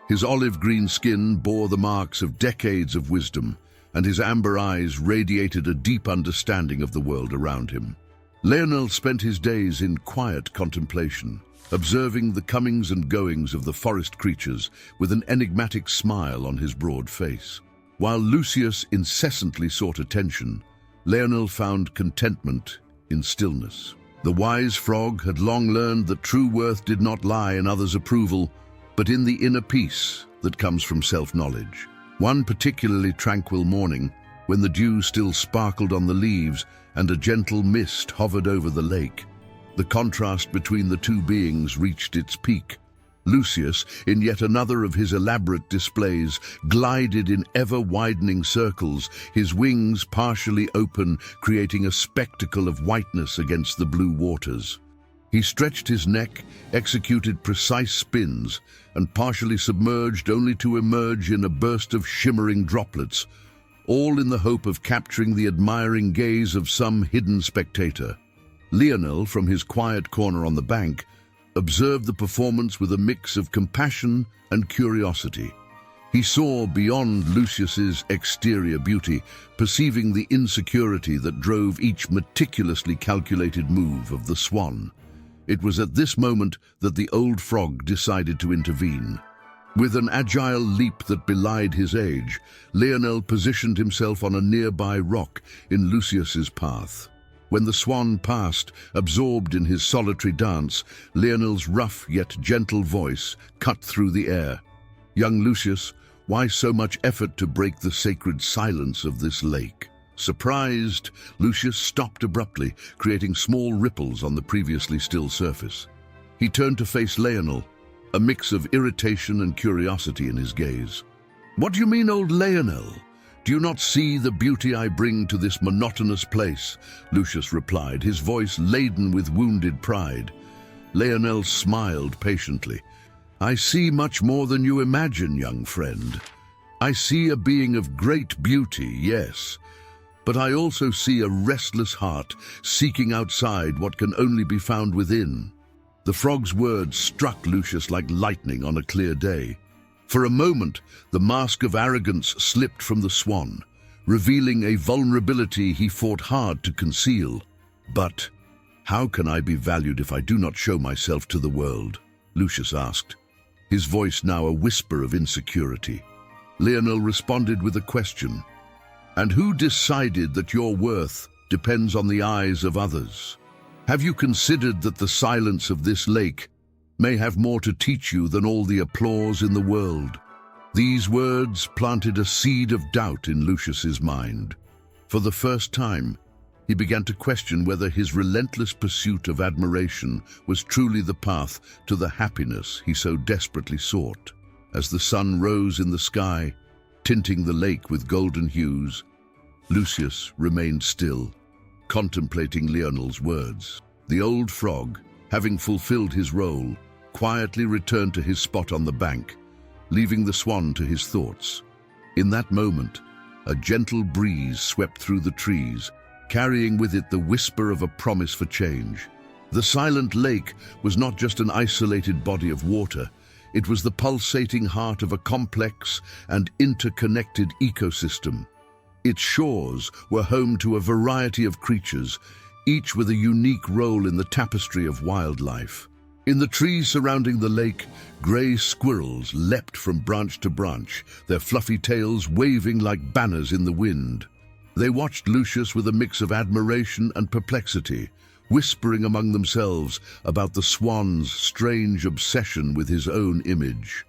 His olive-green skin bore the marks of decades of wisdom, and his amber eyes radiated a deep understanding of the world around him. Lionel spent his days in quiet contemplation, observing the comings and goings of the forest creatures with an enigmatic smile on his broad face. While Lucius incessantly sought attention, Lionel found contentment in stillness. The wise frog had long learned that true worth did not lie in others' approval, but in the inner peace that comes from self-knowledge. One particularly tranquil morning, when the dew still sparkled on the leaves and a gentle mist hovered over the lake, the contrast between the two beings reached its peak. Lucius, in yet another of his elaborate displays, glided in ever-widening circles, his wings partially open, creating a spectacle of whiteness against the blue waters. He stretched his neck, executed precise spins, and partially submerged only to emerge in a burst of shimmering droplets, all in the hope of capturing the admiring gaze of some hidden spectator. Lionel, from his quiet corner on the bank, observed the performance with a mix of compassion and curiosity. He saw beyond Lucius's exterior beauty, perceiving the insecurity that drove each meticulously calculated move of the swan. It was at this moment that the old frog decided to intervene. With an agile leap that belied his age, Lionel positioned himself on a nearby rock in Lucius's path. When the swan passed, absorbed in his solitary dance, Lionel's rough yet gentle voice cut through the air. "Young Lucius, why so much effort to break the sacred silence of this lake?" Surprised, Lucius stopped abruptly, creating small ripples on the previously still surface. He turned to face Lionel, a mix of irritation and curiosity in his gaze. "What do you mean, old Lionel? Do you not see the beauty I bring to this monotonous place?" Lucius replied, his voice laden with wounded pride. Lionel smiled patiently. "I see much more than you imagine, young friend. I see a being of great beauty, yes, but I also see a restless heart seeking outside what can only be found within." The frog's words struck Lucius like lightning on a clear day. For a moment, the mask of arrogance slipped from the swan, revealing a vulnerability he fought hard to conceal. "But how can I be valued if I do not show myself to the world?" Lucius asked, his voice now a whisper of insecurity. Lionel responded with a question. "And who decided that your worth depends on the eyes of others? Have you considered that the silence of this lake may have more to teach you than all the applause in the world?" These words planted a seed of doubt in Lucius's mind. For the first time, he began to question whether his relentless pursuit of admiration was truly the path to the happiness he so desperately sought. As the sun rose in the sky, tinting the lake with golden hues, Lucius remained still, contemplating Lionel's words. The old frog, having fulfilled his role, quietly returned to his spot on the bank, leaving the swan to his thoughts. In that moment, a gentle breeze swept through the trees, carrying with it the whisper of a promise for change. The silent lake was not just an isolated body of water, it was the pulsating heart of a complex and interconnected ecosystem. Its shores were home to a variety of creatures, each with a unique role in the tapestry of wildlife. In the trees surrounding the lake, grey squirrels leapt from branch to branch, their fluffy tails waving like banners in the wind. They watched Lucius with a mix of admiration and perplexity, whispering among themselves about the swan's strange obsession with his own image.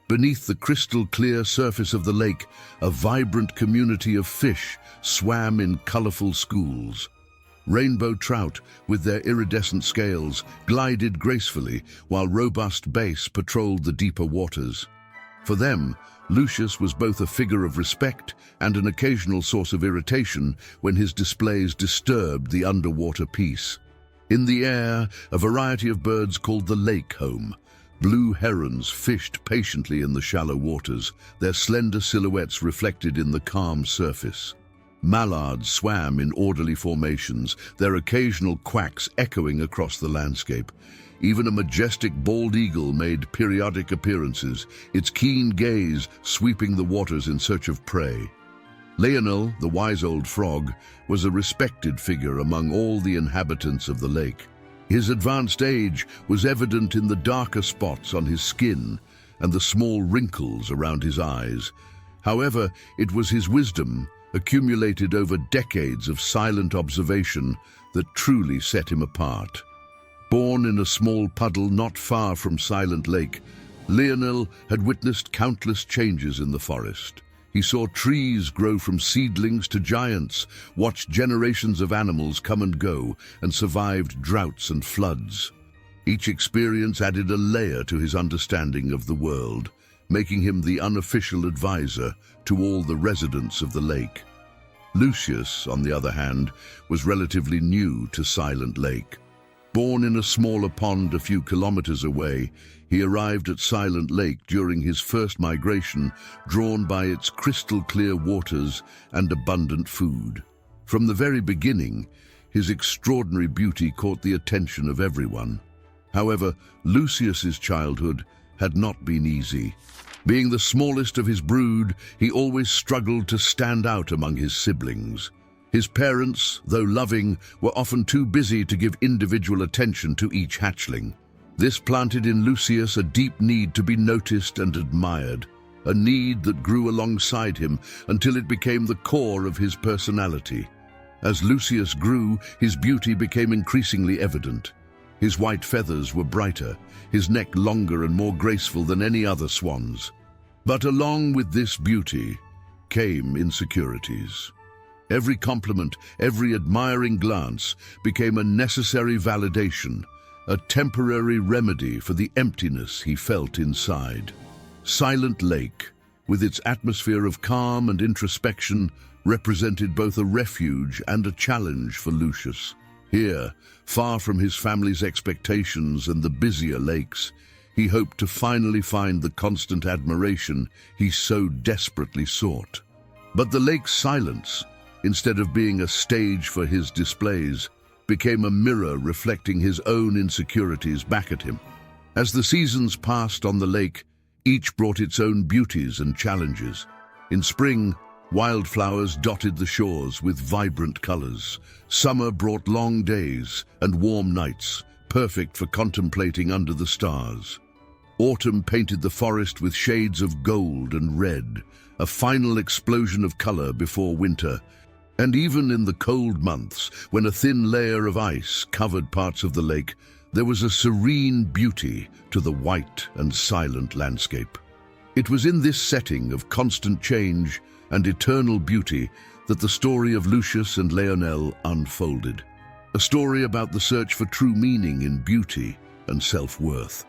Beneath the crystal-clear surface of the lake, a vibrant community of fish swam in colorful schools. Rainbow trout, with their iridescent scales, glided gracefully, while robust bass patrolled the deeper waters. For them, Lucius was both a figure of respect and an occasional source of irritation when his displays disturbed the underwater peace. In the air, a variety of birds called the lake home. Blue herons fished patiently in the shallow waters, their slender silhouettes reflected in the calm surface. Mallards swam in orderly formations, their occasional quacks echoing across the landscape. Even a majestic bald eagle made periodic appearances, its keen gaze sweeping the waters in search of prey. Lionel, the wise old frog, was a respected figure among all the inhabitants of the lake. His advanced age was evident in the darker spots on his skin and the small wrinkles around his eyes. However, it was his wisdom, accumulated over decades of silent observation, that truly set him apart. Born in a small puddle not far from Silent Lake, Lionel had witnessed countless changes in the forest. He saw trees grow from seedlings to giants, watched generations of animals come and go, and survived droughts and floods. Each experience added a layer to his understanding of the world, making him the unofficial advisor to all the residents of the lake. Lucius, on the other hand, was relatively new to Silent Lake. Born in a smaller pond a few kilometers away, he arrived at Silent Lake during his first migration, drawn by its crystal-clear waters and abundant food. From the very beginning, his extraordinary beauty caught the attention of everyone. However, Lucius's childhood had not been easy. Being the smallest of his brood, he always struggled to stand out among his siblings. His parents, though loving, were often too busy to give individual attention to each hatchling. This planted in Lucius a deep need to be noticed and admired, a need that grew alongside him until it became the core of his personality. As Lucius grew, his beauty became increasingly evident. His white feathers were brighter, his neck longer and more graceful than any other swan's. But along with this beauty came insecurities. Every compliment, every admiring glance became a necessary validation, a temporary remedy for the emptiness he felt inside. Silent Lake, with its atmosphere of calm and introspection, represented both a refuge and a challenge for Lucius. Here, far from his family's expectations and the busier lakes, he hoped to finally find the constant admiration he so desperately sought. But the lake's silence, instead of being a stage for his displays, became a mirror reflecting his own insecurities back at him. As the seasons passed on the lake, each brought its own beauties and challenges. In spring, wildflowers dotted the shores with vibrant colors. Summer brought long days and warm nights, perfect for contemplating under the stars. Autumn painted the forest with shades of gold and red, a final explosion of color before winter. And even in the cold months, when a thin layer of ice covered parts of the lake, there was a serene beauty to the white and silent landscape. It was in this setting of constant change and eternal beauty that the story of Lucius and Lionel unfolded. A story about the search for true meaning in beauty and self-worth.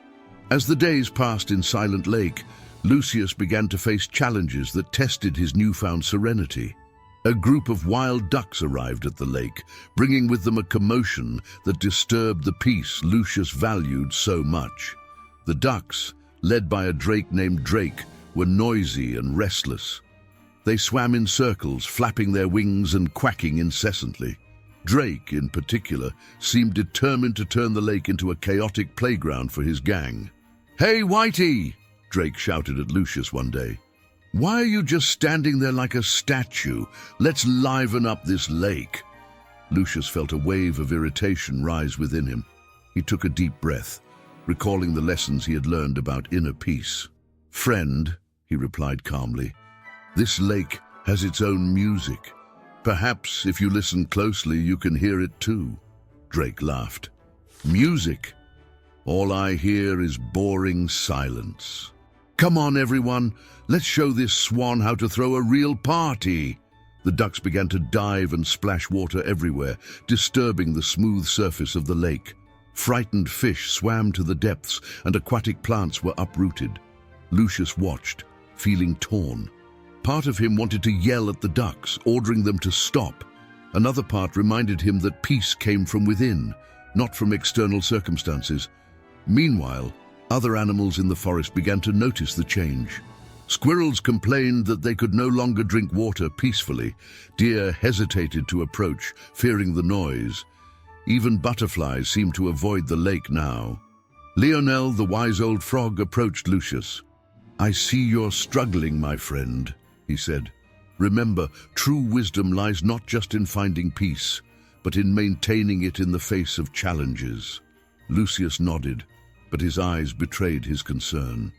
As the days passed in Silent Lake, Lucius began to face challenges that tested his newfound serenity. A group of wild ducks arrived at the lake, bringing with them a commotion that disturbed the peace Lucius valued so much. The ducks, led by a drake named Drake, were noisy and restless. They swam in circles, flapping their wings and quacking incessantly. Drake, in particular, seemed determined to turn the lake into a chaotic playground for his gang. "Hey, Whitey!" Drake shouted at Lucius one day. "Why are you just standing there like a statue? Let's liven up this lake." Lucius felt a wave of irritation rise within him. He took a deep breath, recalling the lessons he had learned about inner peace. "Friend," he replied calmly, "this lake has its own music. Perhaps if you listen closely, you can hear it too." Drake laughed. "Music? All I hear is boring silence. Come on, everyone, let's show this swan how to throw a real party." The ducks began to dive and splash water everywhere, disturbing the smooth surface of the lake. Frightened fish swam to the depths and aquatic plants were uprooted. Lucius watched, feeling torn. Part of him wanted to yell at the ducks, ordering them to stop. Another part reminded him that peace came from within, not from external circumstances. Meanwhile, other animals in the forest began to notice the change. Squirrels complained that they could no longer drink water peacefully. Deer hesitated to approach, fearing the noise. Even butterflies seemed to avoid the lake now. Lionel, the wise old frog, approached Lucius. "I see you're struggling, my friend," he said. "Remember, true wisdom lies not just in finding peace, but in maintaining it in the face of challenges." Lucius nodded, but his eyes betrayed his concern.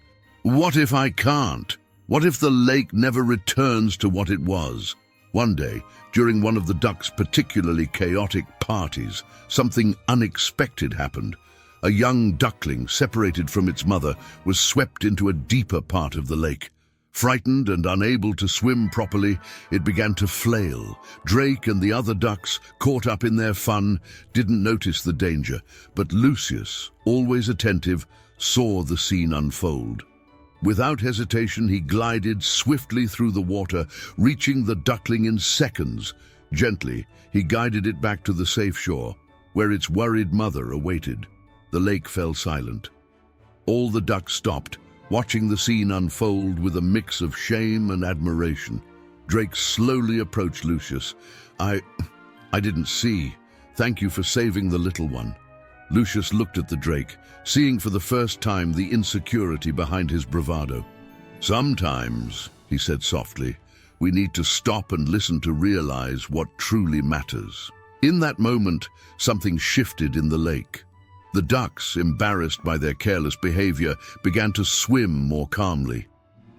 "What if I can't? What if the lake never returns to what it was?" One day, during one of the duck's particularly chaotic parties, something unexpected happened. A young duckling, separated from its mother, was swept into a deeper part of the lake. Frightened and unable to swim properly, it began to flail. Drake and the other ducks, caught up in their fun, didn't notice the danger, but Lucius, always attentive, saw the scene unfold. Without hesitation, he glided swiftly through the water, reaching the duckling in seconds. Gently, he guided it back to the safe shore, where its worried mother awaited. The lake fell silent. All the ducks stopped, watching the scene unfold with a mix of shame and admiration. Drake slowly approached Lucius. I didn't see. Thank you for saving the little one." Lucius looked at the drake, seeing for the first time the insecurity behind his bravado. "Sometimes," he said softly, "we need to stop and listen to realize what truly matters." In that moment, something shifted in the lake. The ducks, embarrassed by their careless behavior, began to swim more calmly.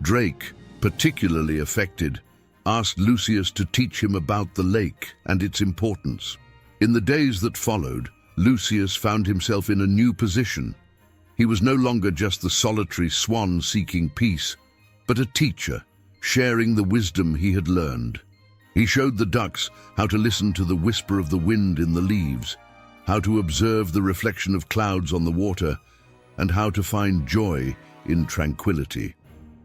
Drake, particularly affected, asked Lucius to teach him about the lake and its importance. In the days that followed, Lucius found himself in a new position. He was no longer just the solitary swan seeking peace, but a teacher, sharing the wisdom he had learned. He showed the ducks how to listen to the whisper of the wind in the leaves, how to observe the reflection of clouds on the water, and how to find joy in tranquility.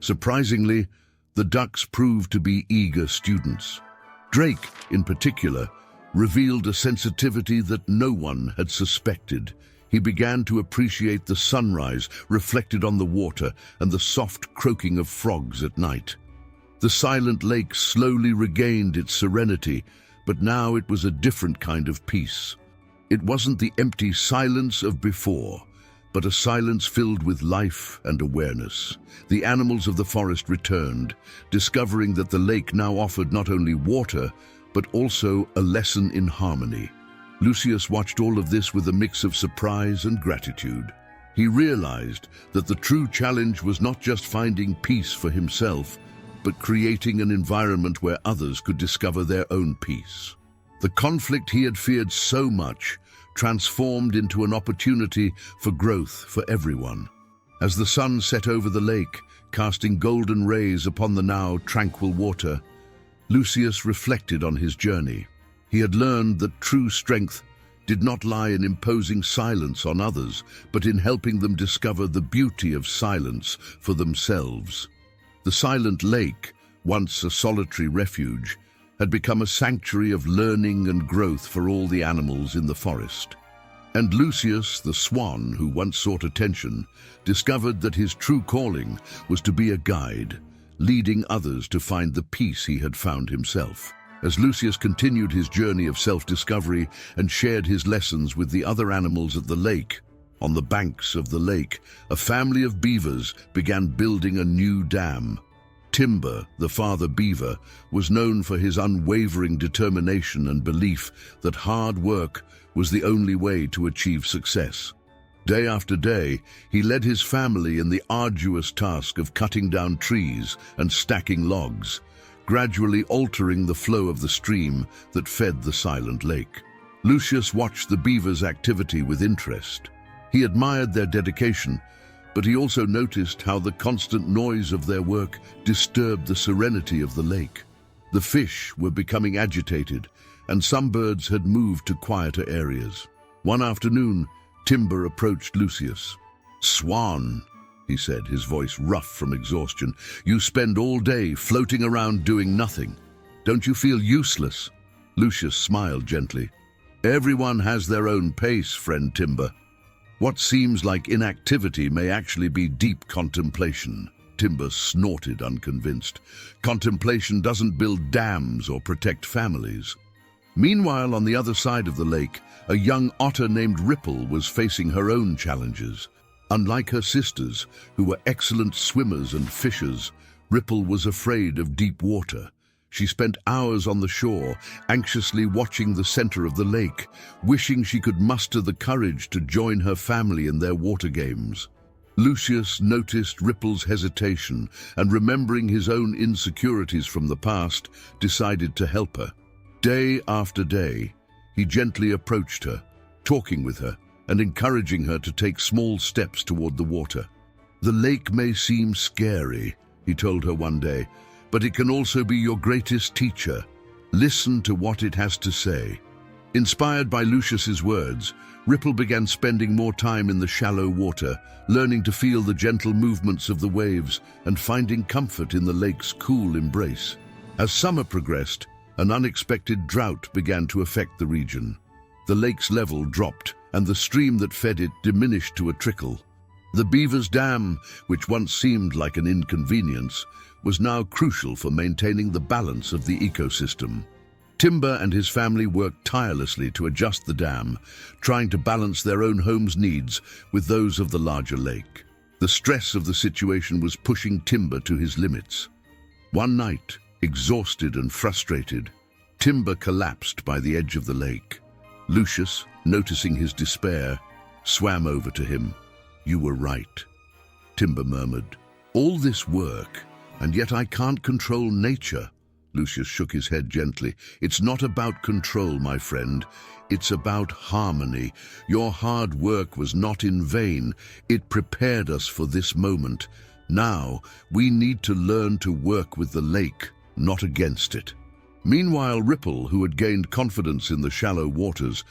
Surprisingly, the ducks proved to be eager students. Drake, in particular, revealed a sensitivity that no one had suspected. He began to appreciate the sunrise reflected on the water and the soft croaking of frogs at night. The silent lake slowly regained its serenity, but now it was a different kind of peace. It wasn't the empty silence of before, but a silence filled with life and awareness. The animals of the forest returned, discovering that the lake now offered not only water, but also a lesson in harmony. Lucius watched all of this with a mix of surprise and gratitude. He realized that the true challenge was not just finding peace for himself, but creating an environment where others could discover their own peace. The conflict he had feared so much transformed into an opportunity for growth for everyone. As the sun set over the lake, casting golden rays upon the now tranquil water, Lucius reflected on his journey. He had learned that true strength did not lie in imposing silence on others, but in helping them discover the beauty of silence for themselves. The silent lake, once a solitary refuge, had become a sanctuary of learning and growth for all the animals in the forest. And Lucius, the swan who once sought attention, discovered that his true calling was to be a guide, leading others to find the peace he had found himself. As Lucius continued his journey of self-discovery and shared his lessons with the other animals at the lake, on the banks of the lake, a family of beavers began building a new dam. Timber, the father beaver, was known for his unwavering determination and belief that hard work was the only way to achieve success. Day after day, he led his family in the arduous task of cutting down trees and stacking logs, gradually altering the flow of the stream that fed the silent lake. Lucius watched the beavers' activity with interest. He admired their dedication, but he also noticed how the constant noise of their work disturbed the serenity of the lake. The fish were becoming agitated, and some birds had moved to quieter areas. One afternoon, Timber approached Lucius. "Swan," he said, his voice rough from exhaustion, "you spend all day floating around doing nothing. Don't you feel useless?" Lucius smiled gently. "Everyone has their own pace, friend Timber. What seems like inactivity may actually be deep contemplation." Timber snorted, unconvinced. Contemplation doesn't build dams or protect families. Meanwhile, on the other side of the lake, a young otter named Ripple was facing her own challenges. Unlike her sisters, who were excellent swimmers and fishers, Ripple was afraid of deep water. She spent hours on the shore, anxiously watching the center of the lake, wishing she could muster the courage to join her family in their water games. Lucius noticed Ripple's hesitation and, remembering his own insecurities from the past, decided to help her. Day after day, he gently approached her, talking with her and encouraging her to take small steps toward the water. "The lake may seem scary," he told her one day, "but it can also be your greatest teacher. Listen to what it has to say." Inspired by Lucius's words, Ripple began spending more time in the shallow water, learning to feel the gentle movements of the waves and finding comfort in the lake's cool embrace. As summer progressed, an unexpected drought began to affect the region. The lake's level dropped, and the stream that fed it diminished to a trickle. The Beaver's Dam, which once seemed like an inconvenience, was now crucial for maintaining the balance of the ecosystem. Timber and his family worked tirelessly to adjust the dam, trying to balance their own home's needs with those of the larger lake. The stress of the situation was pushing Timber to his limits. One night, exhausted and frustrated, Timber collapsed by the edge of the lake. Lucius, noticing his despair, swam over to him. "You were right," Timber murmured. "All this work, and yet I can't control nature." Lucius shook his head gently. "It's not about control, my friend. It's about harmony. Your hard work was not in vain. It prepared us for this moment. Now, we need to learn to work with the lake, not against it." Meanwhile, Ripple, who had gained confidence in the shallow waters,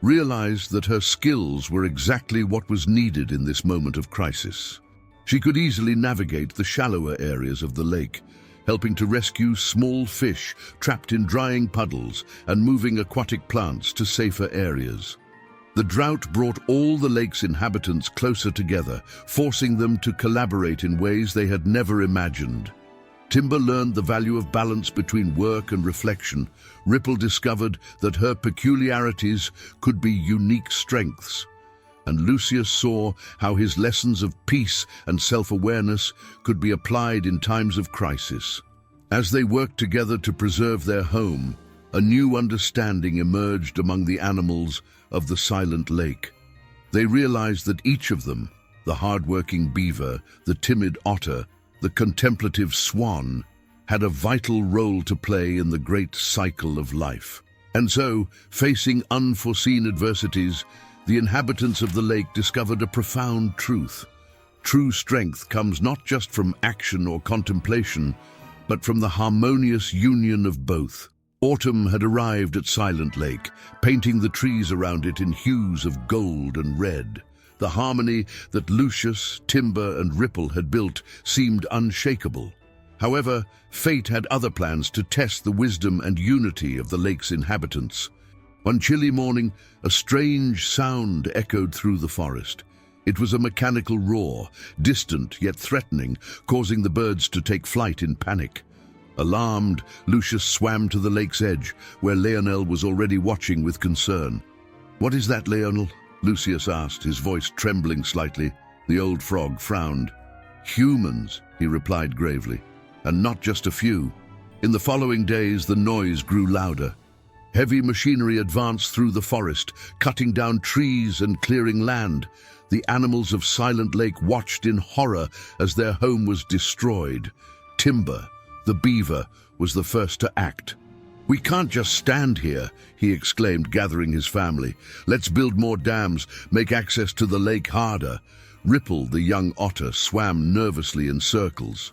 realized that her skills were exactly what was needed in this moment of crisis. She could easily navigate the shallower areas of the lake, helping to rescue small fish trapped in drying puddles and moving aquatic plants to safer areas. The drought brought all the lake's inhabitants closer together, forcing them to collaborate in ways they had never imagined. Timber learned the value of balance between work and reflection. Ripple discovered that her peculiarities could be unique strengths. And Lucius saw how his lessons of peace and self-awareness could be applied in times of crisis. As they worked together to preserve their home, a new understanding emerged among the animals of the silent lake. They realized that each of them, the hard-working beaver, the timid otter, the contemplative swan, had a vital role to play in the great cycle of life. And so, facing unforeseen adversities, the inhabitants of the lake discovered a profound truth. True strength comes not just from action or contemplation, but from the harmonious union of both. Autumn had arrived at Silent Lake, painting the trees around it in hues of gold and red. The harmony that Lucius, Timber, and Ripple had built seemed unshakable. However, fate had other plans to test the wisdom and unity of the lake's inhabitants. One chilly morning, a strange sound echoed through the forest. It was a mechanical roar, distant yet threatening, causing the birds to take flight in panic. Alarmed, Lucius swam to the lake's edge, where Leonel was already watching with concern. "What is that, Leonel?" Lucius asked, his voice trembling slightly. The old frog frowned. "Humans," he replied gravely, "and not just a few." In the following days, the noise grew louder. Heavy machinery advanced through the forest, cutting down trees and clearing land. The animals of Silent Lake watched in horror as their home was destroyed. Timber, the beaver, was the first to act. "We can't just stand here," he exclaimed, gathering his family. "Let's build more dams, make access to the lake harder." Ripple, the young otter, swam nervously in circles.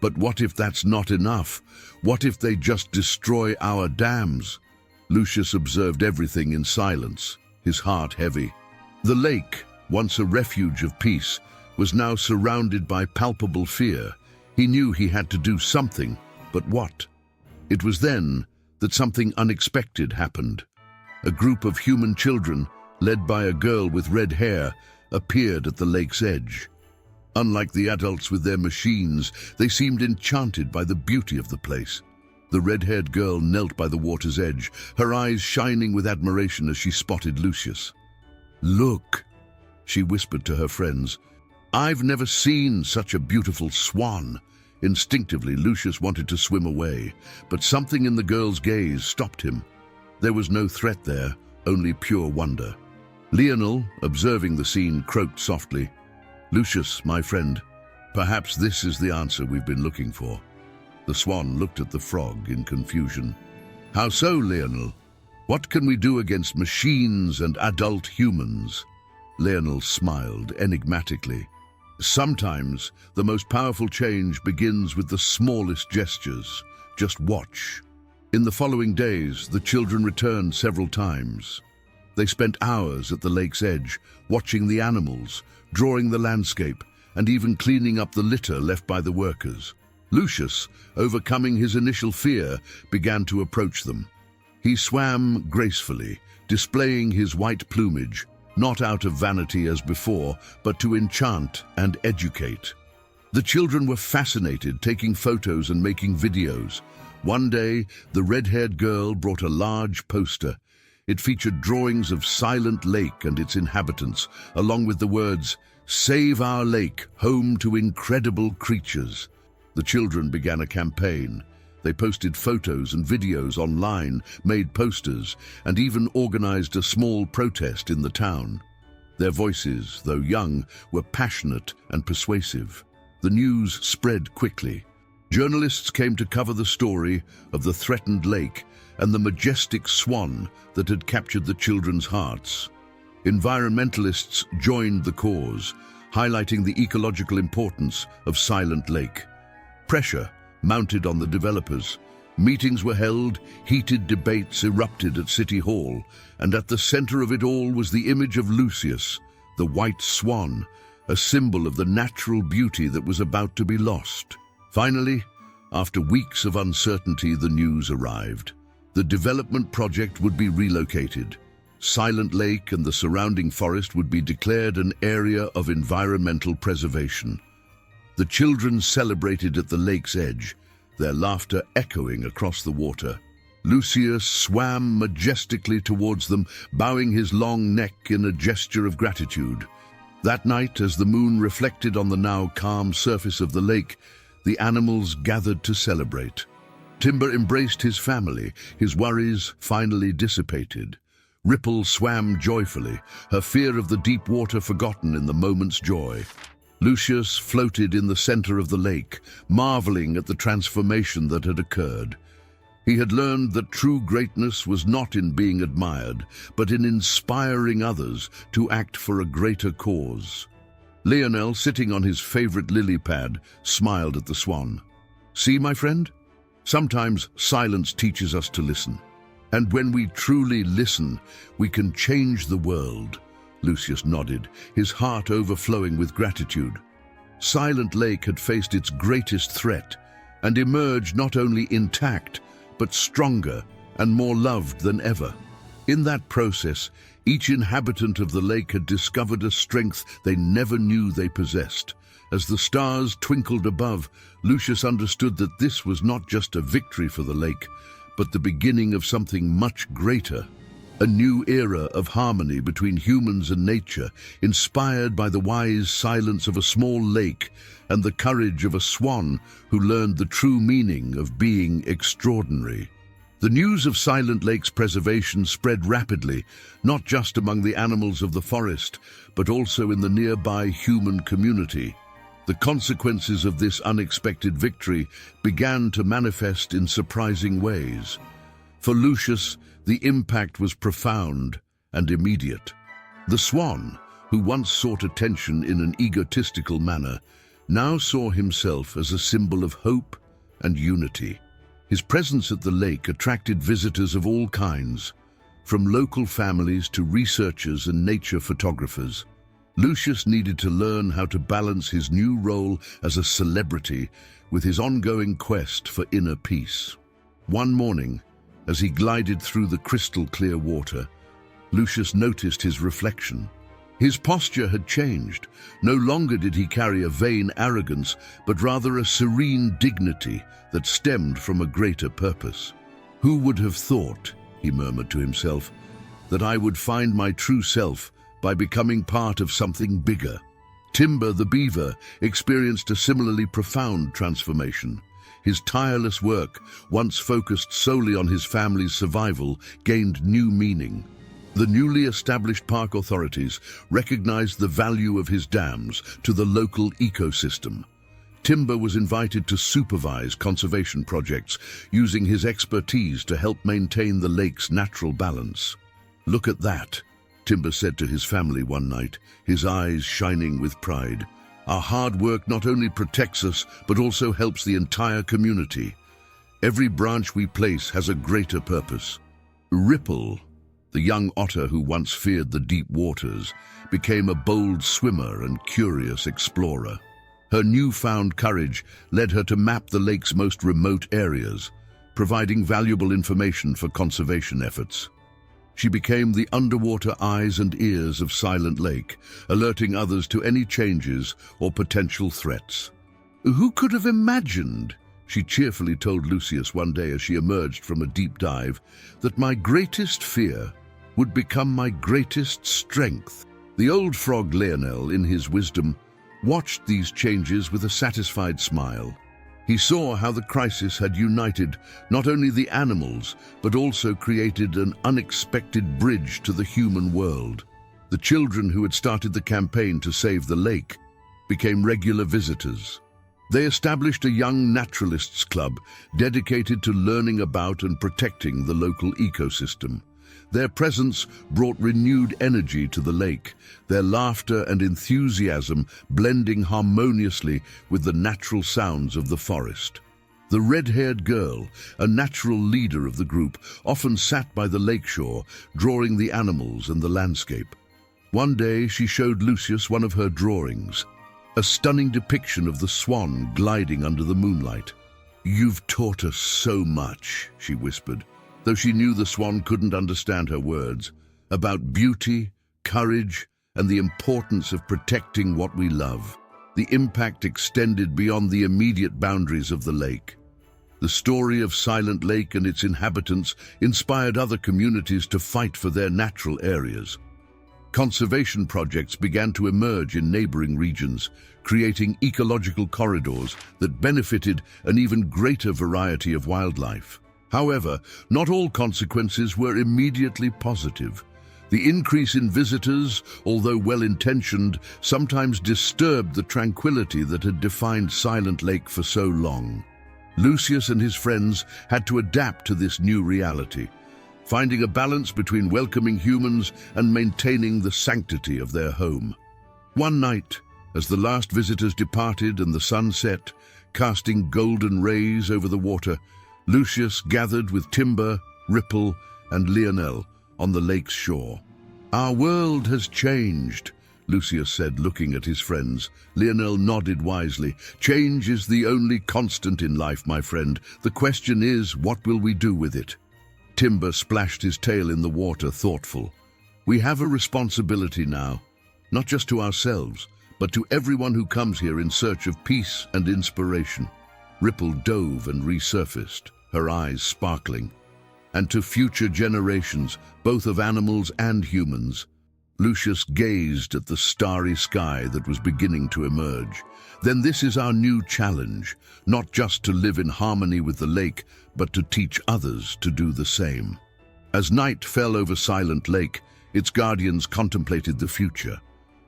"But what if that's not enough? What if they just destroy our dams?" Lucius observed everything in silence, his heart heavy. The lake, once a refuge of peace, was now surrounded by palpable fear. He knew he had to do something, but what? It was then that something unexpected happened. A group of human children, led by a girl with red hair, appeared at the lake's edge. Unlike the adults with their machines, they seemed enchanted by the beauty of the place. The red-haired girl knelt by the water's edge, her eyes shining with admiration as she spotted Lucius. "Look," she whispered to her friends. "I've never seen such a beautiful swan." Instinctively, Lucius wanted to swim away, but something in the girl's gaze stopped him. There was no threat there, only pure wonder. Lionel, observing the scene, croaked softly, "Lucius, my friend, perhaps this is the answer we've been looking for." The swan looked at the frog in confusion. "How so, Lionel? What can we do against machines and adult humans?" Lionel smiled enigmatically. "Sometimes the most powerful change begins with the smallest gestures. Just watch." In the following days, the children returned several times. They spent hours at the lake's edge, watching the animals, drawing the landscape, and even cleaning up the litter left by the workers. Lucius, overcoming his initial fear, began to approach them. He swam gracefully, displaying his white plumage, not out of vanity as before, but to enchant and educate. The children were fascinated, taking photos and making videos. One day, the red-haired girl brought a large poster. It featured drawings of Silent Lake and its inhabitants, along with the words, "Save our lake, home to incredible creatures." The children began a campaign. They posted photos and videos online, made posters, and even organized a small protest in the town. Their voices, though young, were passionate and persuasive. The news spread quickly. Journalists came to cover the story of the threatened lake and the majestic swan that had captured the children's hearts. Environmentalists joined the cause, highlighting the ecological importance of Silent Lake. Pressure mounted on the developers. Meetings were held, heated debates erupted at City Hall, and at the center of it all was the image of Lucius, the white swan, a symbol of the natural beauty that was about to be lost. Finally, after weeks of uncertainty, the news arrived. The development project would be relocated. Silent Lake and the surrounding forest would be declared an area of environmental preservation. The children celebrated at the lake's edge, their laughter echoing across the water. Lucius swam majestically towards them, bowing his long neck in a gesture of gratitude. That night, as the moon reflected on the now calm surface of the lake, the animals gathered to celebrate. Timber embraced his family, his worries finally dissipated. Ripple swam joyfully, her fear of the deep water forgotten in the moment's joy. Lucius floated in the center of the lake, marveling at the transformation that had occurred. He had learned that true greatness was not in being admired, but in inspiring others to act for a greater cause. Lionel, sitting on his favorite lily pad, smiled at the swan. "See, my friend? Sometimes silence teaches us to listen. And when we truly listen, we can change the world." Lucius nodded, his heart overflowing with gratitude. Silent Lake had faced its greatest threat and emerged not only intact, but stronger and more loved than ever. In that process, each inhabitant of the lake had discovered a strength they never knew they possessed. As the stars twinkled above, Lucius understood that this was not just a victory for the lake, but the beginning of something much greater. A new era of harmony between humans and nature, inspired by the wise silence of a small lake and the courage of a swan who learned the true meaning of being extraordinary. The news of Silent Lake's preservation spread rapidly, not just among the animals of the forest, but also in the nearby human community. The consequences of this unexpected victory began to manifest in surprising ways. For Lucius, the impact was profound and immediate. The swan, who once sought attention in an egotistical manner, now saw himself as a symbol of hope and unity. His presence at the lake attracted visitors of all kinds, from local families to researchers and nature photographers. Lucius needed to learn how to balance his new role as a celebrity with his ongoing quest for inner peace. One morning, as he glided through the crystal-clear water, Lucius noticed his reflection. His posture had changed. No longer did he carry a vain arrogance, but rather a serene dignity that stemmed from a greater purpose. "Who would have thought," he murmured to himself, "that I would find my true self by becoming part of something bigger?" Timber the beaver experienced a similarly profound transformation. His tireless work, once focused solely on his family's survival, gained new meaning. The newly established park authorities recognized the value of his dams to the local ecosystem. Timber was invited to supervise conservation projects, using his expertise to help maintain the lake's natural balance. "Look at that," Timber said to his family one night, his eyes shining with pride. "Our hard work not only protects us, but also helps the entire community. Every branch we place has a greater purpose." Ripple, the young otter who once feared the deep waters, became a bold swimmer and curious explorer. Her newfound courage led her to map the lake's most remote areas, providing valuable information for conservation efforts. She became the underwater eyes and ears of Silent Lake, alerting others to any changes or potential threats. "Who could have imagined," she cheerfully told Lucius one day as she emerged from a deep dive, "that my greatest fear would become my greatest strength?" The old frog Lionel, in his wisdom, watched these changes with a satisfied smile. He saw how the crisis had united not only the animals, but also created an unexpected bridge to the human world. The children who had started the campaign to save the lake became regular visitors. They established a young naturalists club dedicated to learning about and protecting the local ecosystem. Their presence brought renewed energy to the lake, their laughter and enthusiasm blending harmoniously with the natural sounds of the forest. The red-haired girl, a natural leader of the group, often sat by the lakeshore, drawing the animals and the landscape. One day she showed Lucius one of her drawings, a stunning depiction of the swan gliding under the moonlight. "You've taught us so much," she whispered, though she knew the swan couldn't understand her words, about beauty, courage, and the importance of protecting what we love. The impact extended beyond the immediate boundaries of the lake. The story of Silent Lake and its inhabitants inspired other communities to fight for their natural areas. Conservation projects began to emerge in neighboring regions, creating ecological corridors that benefited an even greater variety of wildlife. However, not all consequences were immediately positive. The increase in visitors, although well-intentioned, sometimes disturbed the tranquility that had defined Silent Lake for so long. Lucius and his friends had to adapt to this new reality, finding a balance between welcoming humans and maintaining the sanctity of their home. One night, as the last visitors departed and the sun set, casting golden rays over the water, Lucius gathered with Timber, Ripple, and Lionel on the lake's shore. "Our world has changed," Lucius said, looking at his friends. Lionel nodded wisely. "Change is the only constant in life, my friend. The question is, what will we do with it?" Timber splashed his tail in the water, thoughtful. "We have a responsibility now, not just to ourselves, but to everyone who comes here in search of peace and inspiration." Ripple dove and resurfaced, her eyes sparkling. "And to future generations, both of animals and humans." Lucius gazed at the starry sky that was beginning to emerge. "Then this is our new challenge, not just to live in harmony with the lake, but to teach others to do the same." As night fell over Silent Lake, its guardians contemplated the future.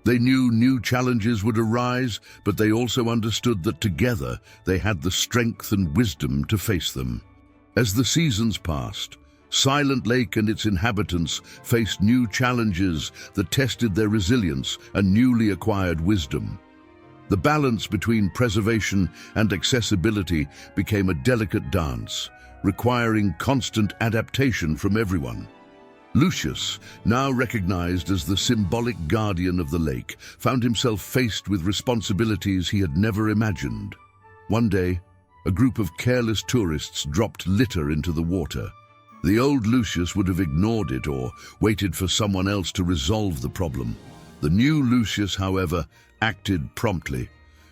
They knew new challenges would arise, but they also understood that together they had the strength and wisdom to face them. As the seasons passed, Silent Lake and its inhabitants faced new challenges that tested their resilience and newly acquired wisdom. The balance between preservation and accessibility became a delicate dance, requiring constant adaptation from everyone. Lucius, now recognized as the symbolic guardian of the lake, found himself faced with responsibilities he had never imagined. One day, a group of careless tourists dropped litter into the water. The old Lucius would have ignored it or waited for someone else to resolve the problem. The new Lucius, however, acted promptly.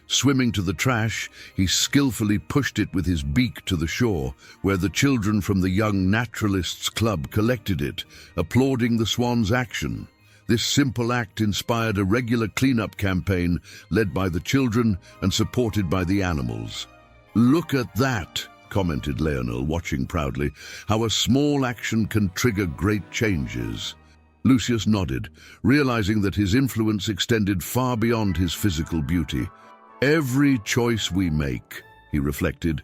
Swimming to the trash, he skillfully pushed it with his beak to the shore, where the children from the Young Naturalists Club collected it, applauding the swan's action. This simple act inspired a regular cleanup campaign led by the children and supported by the animals. "Look at that," commented Lionel, watching proudly, "how a small action can trigger great changes." Lucius nodded, realizing that his influence extended far beyond his physical beauty. "Every choice we make," he reflected,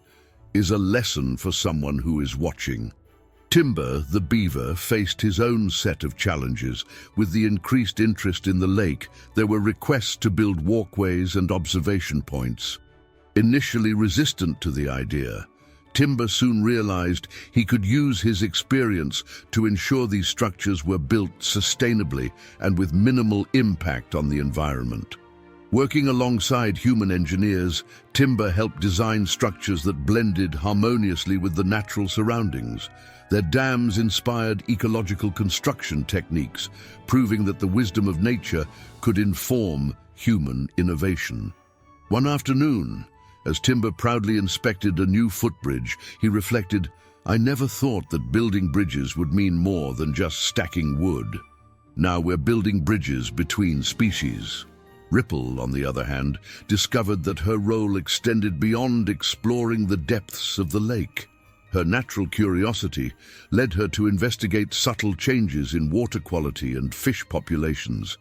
"is a lesson for someone who is watching." Timber, the beaver, faced his own set of challenges. With the increased interest in the lake, there were requests to build walkways and observation points. Initially resistant to the idea, Timber soon realized he could use his experience to ensure these structures were built sustainably and with minimal impact on the environment. Working alongside human engineers, Timber helped design structures that blended harmoniously with the natural surroundings. Their dams inspired ecological construction techniques, proving that the wisdom of nature could inform human innovation. One afternoon, as Timber proudly inspected a new footbridge, he reflected, "I never thought that building bridges would mean more than just stacking wood. Now we're building bridges between species." Ripple, on the other hand, discovered that her role extended beyond exploring the depths of the lake. Her natural curiosity led her to investigate subtle changes in water quality and fish populations.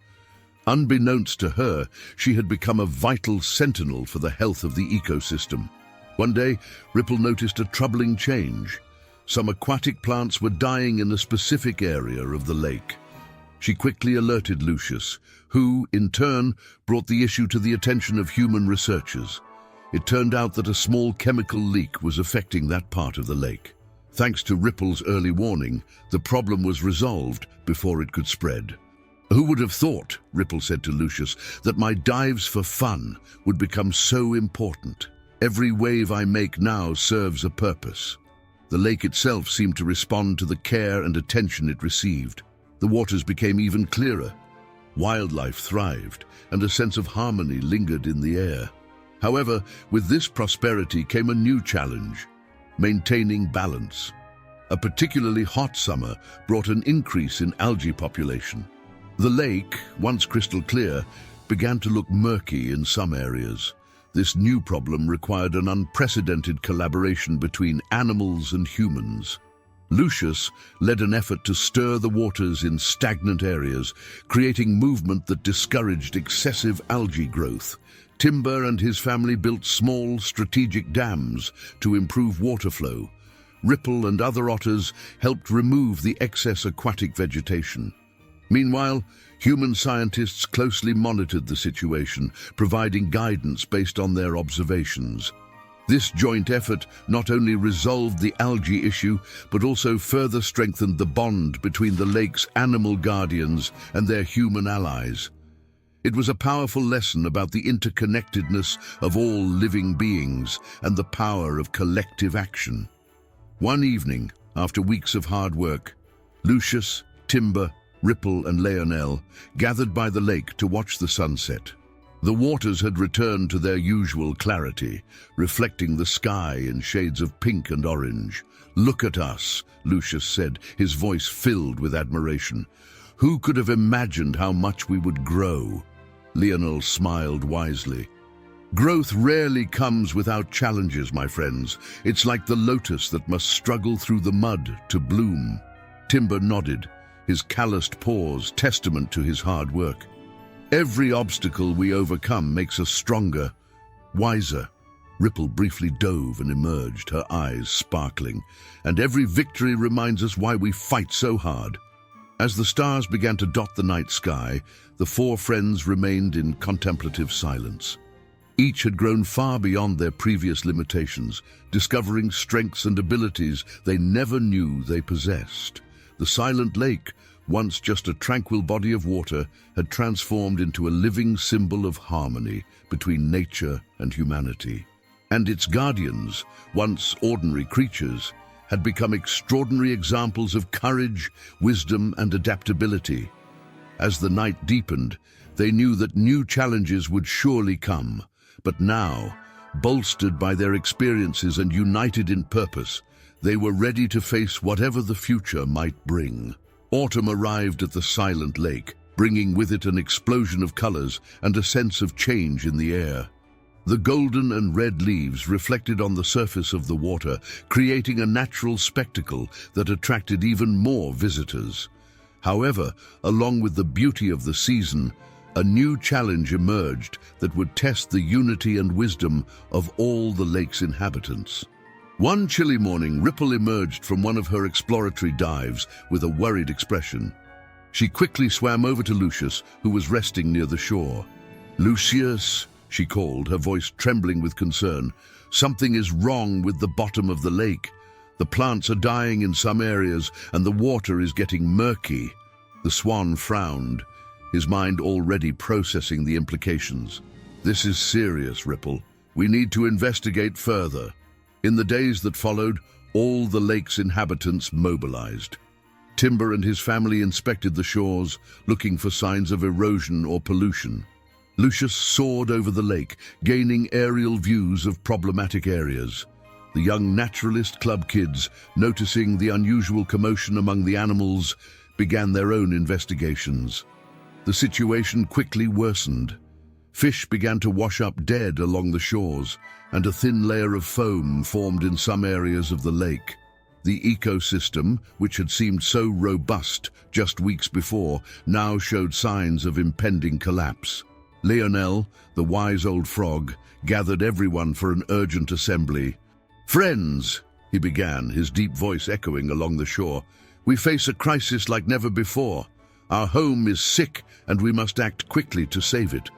Unbeknownst to her, she had become a vital sentinel for the health of the ecosystem. One day, Ripple noticed a troubling change. Some aquatic plants were dying in a specific area of the lake. She quickly alerted Lucius, who, in turn, brought the issue to the attention of human researchers. It turned out that a small chemical leak was affecting that part of the lake. Thanks to Ripple's early warning, the problem was resolved before it could spread. "Who would have thought," Ripple said to Lucius, "that my dives for fun would become so important? Every wave I make now serves a purpose." The lake itself seemed to respond to the care and attention it received. The waters became even clearer. Wildlife thrived, and a sense of harmony lingered in the air. However, with this prosperity came a new challenge: maintaining balance. A particularly hot summer brought an increase in algae population. The lake, once crystal clear, began to look murky in some areas. This new problem required an unprecedented collaboration between animals and humans. Lucius led an effort to stir the waters in stagnant areas, creating movement that discouraged excessive algae growth. Timber and his family built small, strategic dams to improve water flow. Ripple and other otters helped remove the excess aquatic vegetation. Meanwhile, human scientists closely monitored the situation, providing guidance based on their observations. This joint effort not only resolved the algae issue, but also further strengthened the bond between the lake's animal guardians and their human allies. It was a powerful lesson about the interconnectedness of all living beings and the power of collective action. One evening, after weeks of hard work, Lucius, Timber, Ripple and Lionel gathered by the lake to watch the sunset. The waters had returned to their usual clarity, reflecting the sky in shades of pink and orange. "Look at us," Lucius said, his voice filled with admiration. "Who could have imagined how much we would grow?" Lionel smiled wisely. "Growth rarely comes without challenges, my friends. It's like the lotus that must struggle through the mud to bloom." Timber nodded, his calloused paws testament to his hard work. "Every obstacle we overcome makes us stronger, wiser." Ripple briefly dove and emerged, her eyes sparkling. "And every victory reminds us why we fight so hard." As the stars began to dot the night sky, the four friends remained in contemplative silence. Each had grown far beyond their previous limitations, discovering strengths and abilities they never knew they possessed. The silent lake, once just a tranquil body of water, had transformed into a living symbol of harmony between nature and humanity. And its guardians, once ordinary creatures, had become extraordinary examples of courage, wisdom, and adaptability. As the night deepened, they knew that new challenges would surely come. But now, bolstered by their experiences and united in purpose, they were ready to face whatever the future might bring. Autumn arrived at the silent lake, bringing with it an explosion of colors and a sense of change in the air. The golden and red leaves reflected on the surface of the water, creating a natural spectacle that attracted even more visitors. However, along with the beauty of the season, a new challenge emerged that would test the unity and wisdom of all the lake's inhabitants. One chilly morning, Ripple emerged from one of her exploratory dives with a worried expression. She quickly swam over to Lucius, who was resting near the shore. "Lucius," she called, her voice trembling with concern. "Something is wrong with the bottom of the lake. The plants are dying in some areas, and the water is getting murky." The swan frowned, his mind already processing the implications. "This is serious, Ripple. We need to investigate further." In the days that followed, all the lake's inhabitants mobilized. Timber and his family inspected the shores, looking for signs of erosion or pollution. Lucius soared over the lake, gaining aerial views of problematic areas. The young naturalist club kids, noticing the unusual commotion among the animals, began their own investigations. The situation quickly worsened. Fish began to wash up dead along the shores, and a thin layer of foam formed in some areas of the lake. The ecosystem, which had seemed so robust just weeks before, now showed signs of impending collapse. Lionel, the wise old frog, gathered everyone for an urgent assembly. "Friends," he began, his deep voice echoing along the shore, "we face a crisis like never before. Our home is sick, and we must act quickly to save it."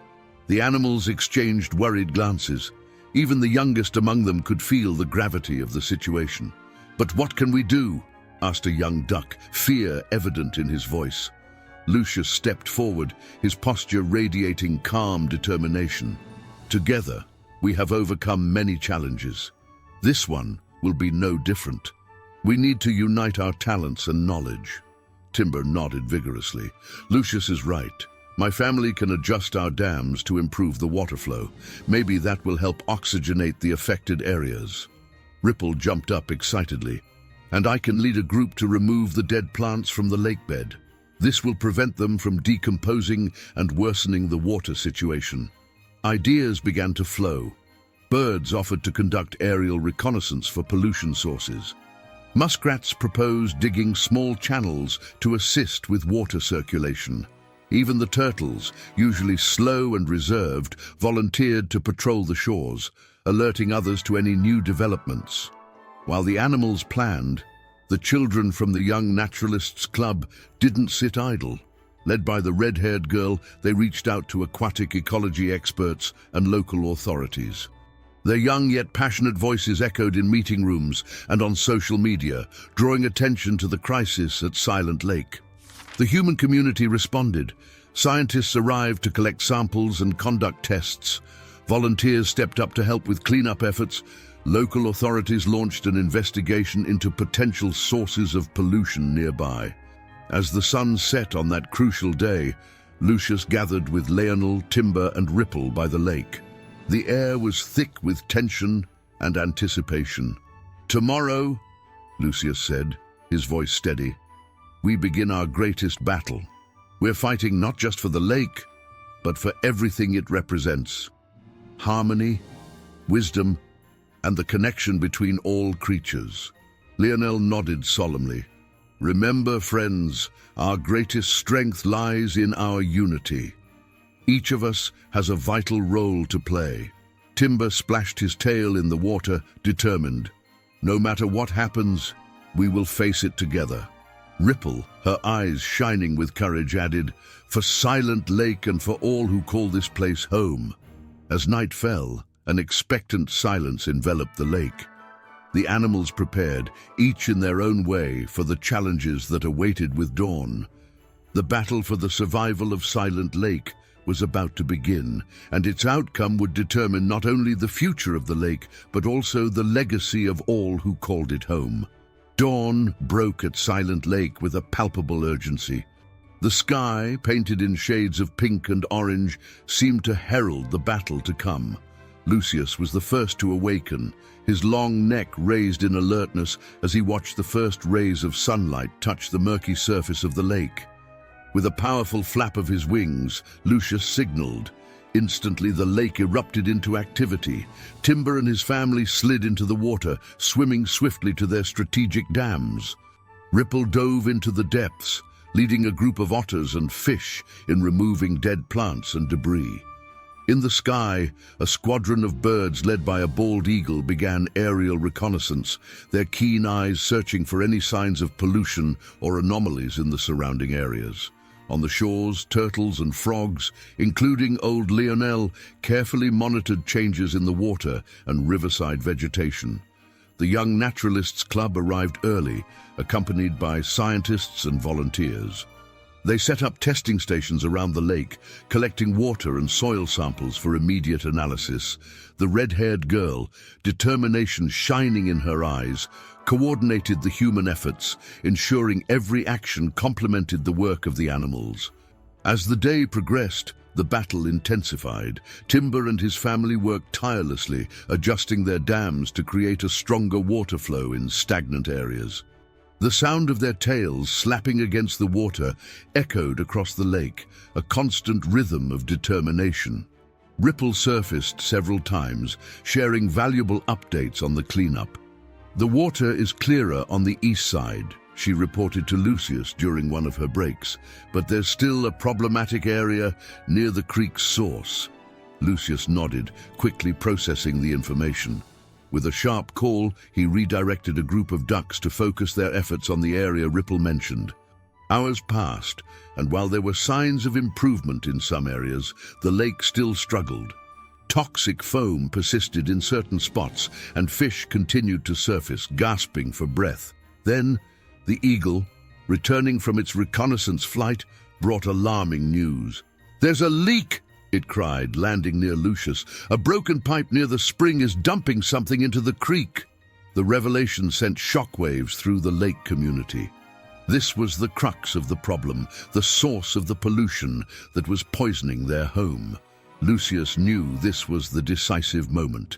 The animals exchanged worried glances. Even the youngest among them could feel the gravity of the situation. "But what can we do?" asked a young duck, fear evident in his voice. Lucius stepped forward, his posture radiating calm determination. "Together, we have overcome many challenges. This one will be no different. We need to unite our talents and knowledge." Timber nodded vigorously. "Lucius is right. My family can adjust our dams to improve the water flow. Maybe that will help oxygenate the affected areas." Ripple jumped up excitedly. "And I can lead a group to remove the dead plants from the lake bed. This will prevent them from decomposing and worsening the water situation." Ideas began to flow. Birds offered to conduct aerial reconnaissance for pollution sources. Muskrats proposed digging small channels to assist with water circulation. Even the turtles, usually slow and reserved, volunteered to patrol the shores, alerting others to any new developments. While the animals planned, the children from the Young Naturalists Club didn't sit idle. Led by the red-haired girl, they reached out to aquatic ecology experts and local authorities. Their young yet passionate voices echoed in meeting rooms and on social media, drawing attention to the crisis at Silent Lake. The human community responded. Scientists arrived to collect samples and conduct tests. Volunteers stepped up to help with cleanup efforts. Local authorities launched an investigation into potential sources of pollution nearby. As the sun set on that crucial day, Lucius gathered with Lionel, Timber, and Ripple by the lake. The air was thick with tension and anticipation. "Tomorrow," Lucius said, his voice steady, "we begin our greatest battle. We're fighting not just for the lake, but for everything it represents. Harmony, wisdom, and the connection between all creatures." Lionel nodded solemnly. "Remember, friends, our greatest strength lies in our unity. Each of us has a vital role to play." Timber splashed his tail in the water, determined. "No matter what happens, we will face it together." Ripple, her eyes shining with courage, added, "For Silent Lake and for all who call this place home." As night fell, an expectant silence enveloped the lake. The animals prepared, each in their own way, for the challenges that awaited with dawn. The battle for the survival of Silent Lake was about to begin, and its outcome would determine not only the future of the lake, but also the legacy of all who called it home. Dawn broke at Silent Lake with a palpable urgency. The sky, painted in shades of pink and orange, seemed to herald the battle to come. Lucius was the first to awaken, his long neck raised in alertness as he watched the first rays of sunlight touch the murky surface of the lake. With a powerful flap of his wings, Lucius signaled. Instantly, the lake erupted into activity. Timber and his family slid into the water, swimming swiftly to their strategic dams. Ripple dove into the depths, leading a group of otters and fish in removing dead plants and debris. In the sky, a squadron of birds led by a bald eagle began aerial reconnaissance, their keen eyes searching for any signs of pollution or anomalies in the surrounding areas. On the shores, turtles and frogs, including old Lionel, carefully monitored changes in the water and riverside vegetation. The Young Naturalists Club arrived early, accompanied by scientists and volunteers. They set up testing stations around the lake, collecting water and soil samples for immediate analysis. The red-haired girl, determination shining in her eyes, coordinated the human efforts, ensuring every action complemented the work of the animals. As the day progressed, the battle intensified. Timber and his family worked tirelessly, adjusting their dams to create a stronger water flow in stagnant areas. The sound of their tails slapping against the water echoed across the lake, a constant rhythm of determination. Ripple surfaced several times, sharing valuable updates on the cleanup. "The water is clearer on the east side," she reported to Lucius during one of her breaks, "but there's still a problematic area near the creek's source." Lucius nodded, quickly processing the information. With a sharp call, he redirected a group of ducks to focus their efforts on the area Ripple mentioned. Hours passed, and while there were signs of improvement in some areas, the lake still struggled. Toxic foam persisted in certain spots, and fish continued to surface, gasping for breath. Then, the eagle, returning from its reconnaissance flight, brought alarming news. "There's a leak!" it cried, landing near Lucius. "A broken pipe near the spring is dumping something into the creek." The revelation sent shockwaves through the lake community. This was the crux of the problem, the source of the pollution that was poisoning their home. Lucius knew this was the decisive moment.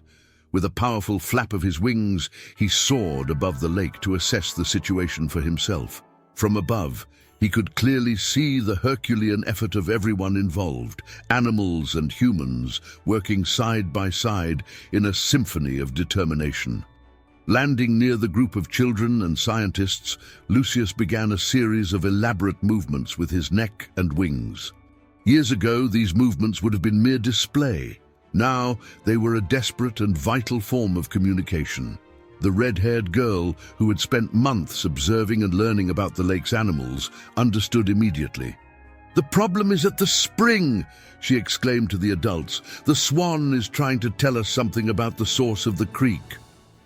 With a powerful flap of his wings, he soared above the lake to assess the situation for himself. From above, he could clearly see the Herculean effort of everyone involved, animals and humans, working side by side in a symphony of determination. Landing near the group of children and scientists, Lucius began a series of elaborate movements with his neck and wings. Years ago, these movements would have been mere display. Now, they were a desperate and vital form of communication. The red-haired girl, who had spent months observing and learning about the lake's animals, understood immediately. "The problem is at the spring," she exclaimed to the adults. "The swan is trying to tell us something about the source of the creek."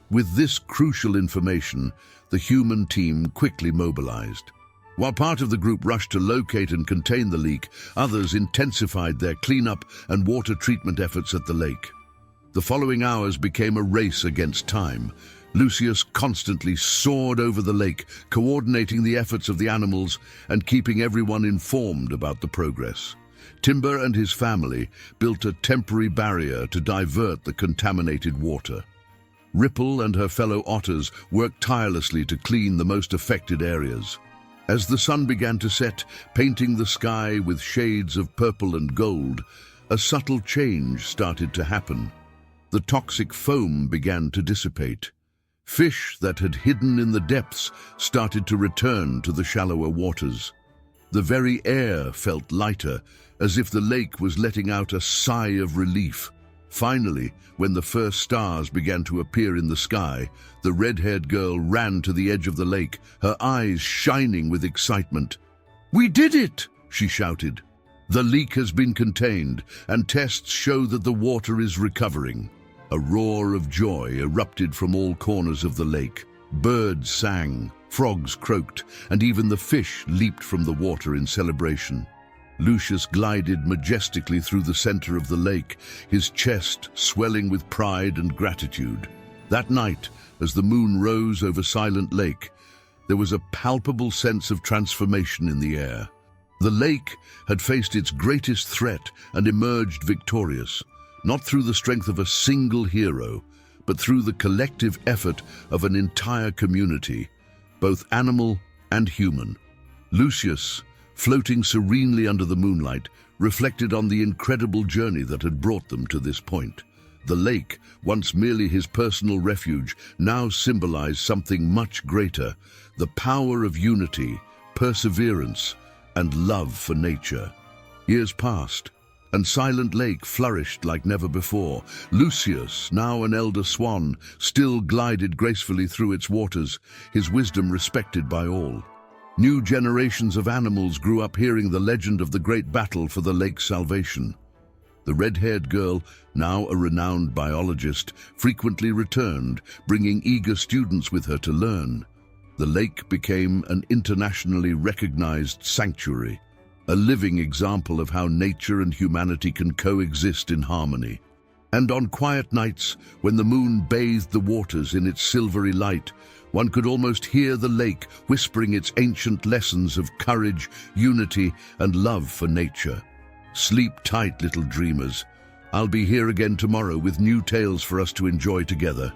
With this crucial information, the human team quickly mobilized. While part of the group rushed to locate and contain the leak, others intensified their cleanup and water treatment efforts at the lake. The following hours became a race against time. Lucius constantly soared over the lake, coordinating the efforts of the animals and keeping everyone informed about the progress. Timber and his family built a temporary barrier to divert the contaminated water. Ripple and her fellow otters worked tirelessly to clean the most affected areas. As the sun began to set, painting the sky with shades of purple and gold, a subtle change started to happen. The toxic foam began to dissipate. Fish that had hidden in the depths started to return to the shallower waters. The very air felt lighter, as if the lake was letting out a sigh of relief. Finally, when the first stars began to appear in the sky, the red-haired girl ran to the edge of the lake, her eyes shining with excitement. "We did it!" she shouted. "The leak has been contained, and tests show that the water is recovering." A roar of joy erupted from all corners of the lake. Birds sang, frogs croaked, and even the fish leaped from the water in celebration. Lucius glided majestically through the center of the lake, his chest swelling with pride and gratitude. That night, as the moon rose over Silent Lake, there was a palpable sense of transformation in the air. The lake had faced its greatest threat and emerged victorious, not through the strength of a single hero, but through the collective effort of an entire community, both animal and human. Lucius, floating serenely under the moonlight, reflected on the incredible journey that had brought them to this point. The lake, once merely his personal refuge, now symbolized something much greater: the power of unity, perseverance, and love for nature. Years passed, and Silent Lake flourished like never before. Lucius, now an elder swan, still glided gracefully through its waters, his wisdom respected by all. New generations of animals grew up hearing the legend of the great battle for the lake's salvation. The red-haired girl, now a renowned biologist, frequently returned, bringing eager students with her to learn. The lake became an internationally recognized sanctuary, a living example of how nature and humanity can coexist in harmony. And on quiet nights, when the moon bathed the waters in its silvery light, one could almost hear the lake whispering its ancient lessons of courage, unity, and love for nature. Sleep tight, little dreamers. I'll be here again tomorrow with new tales for us to enjoy together.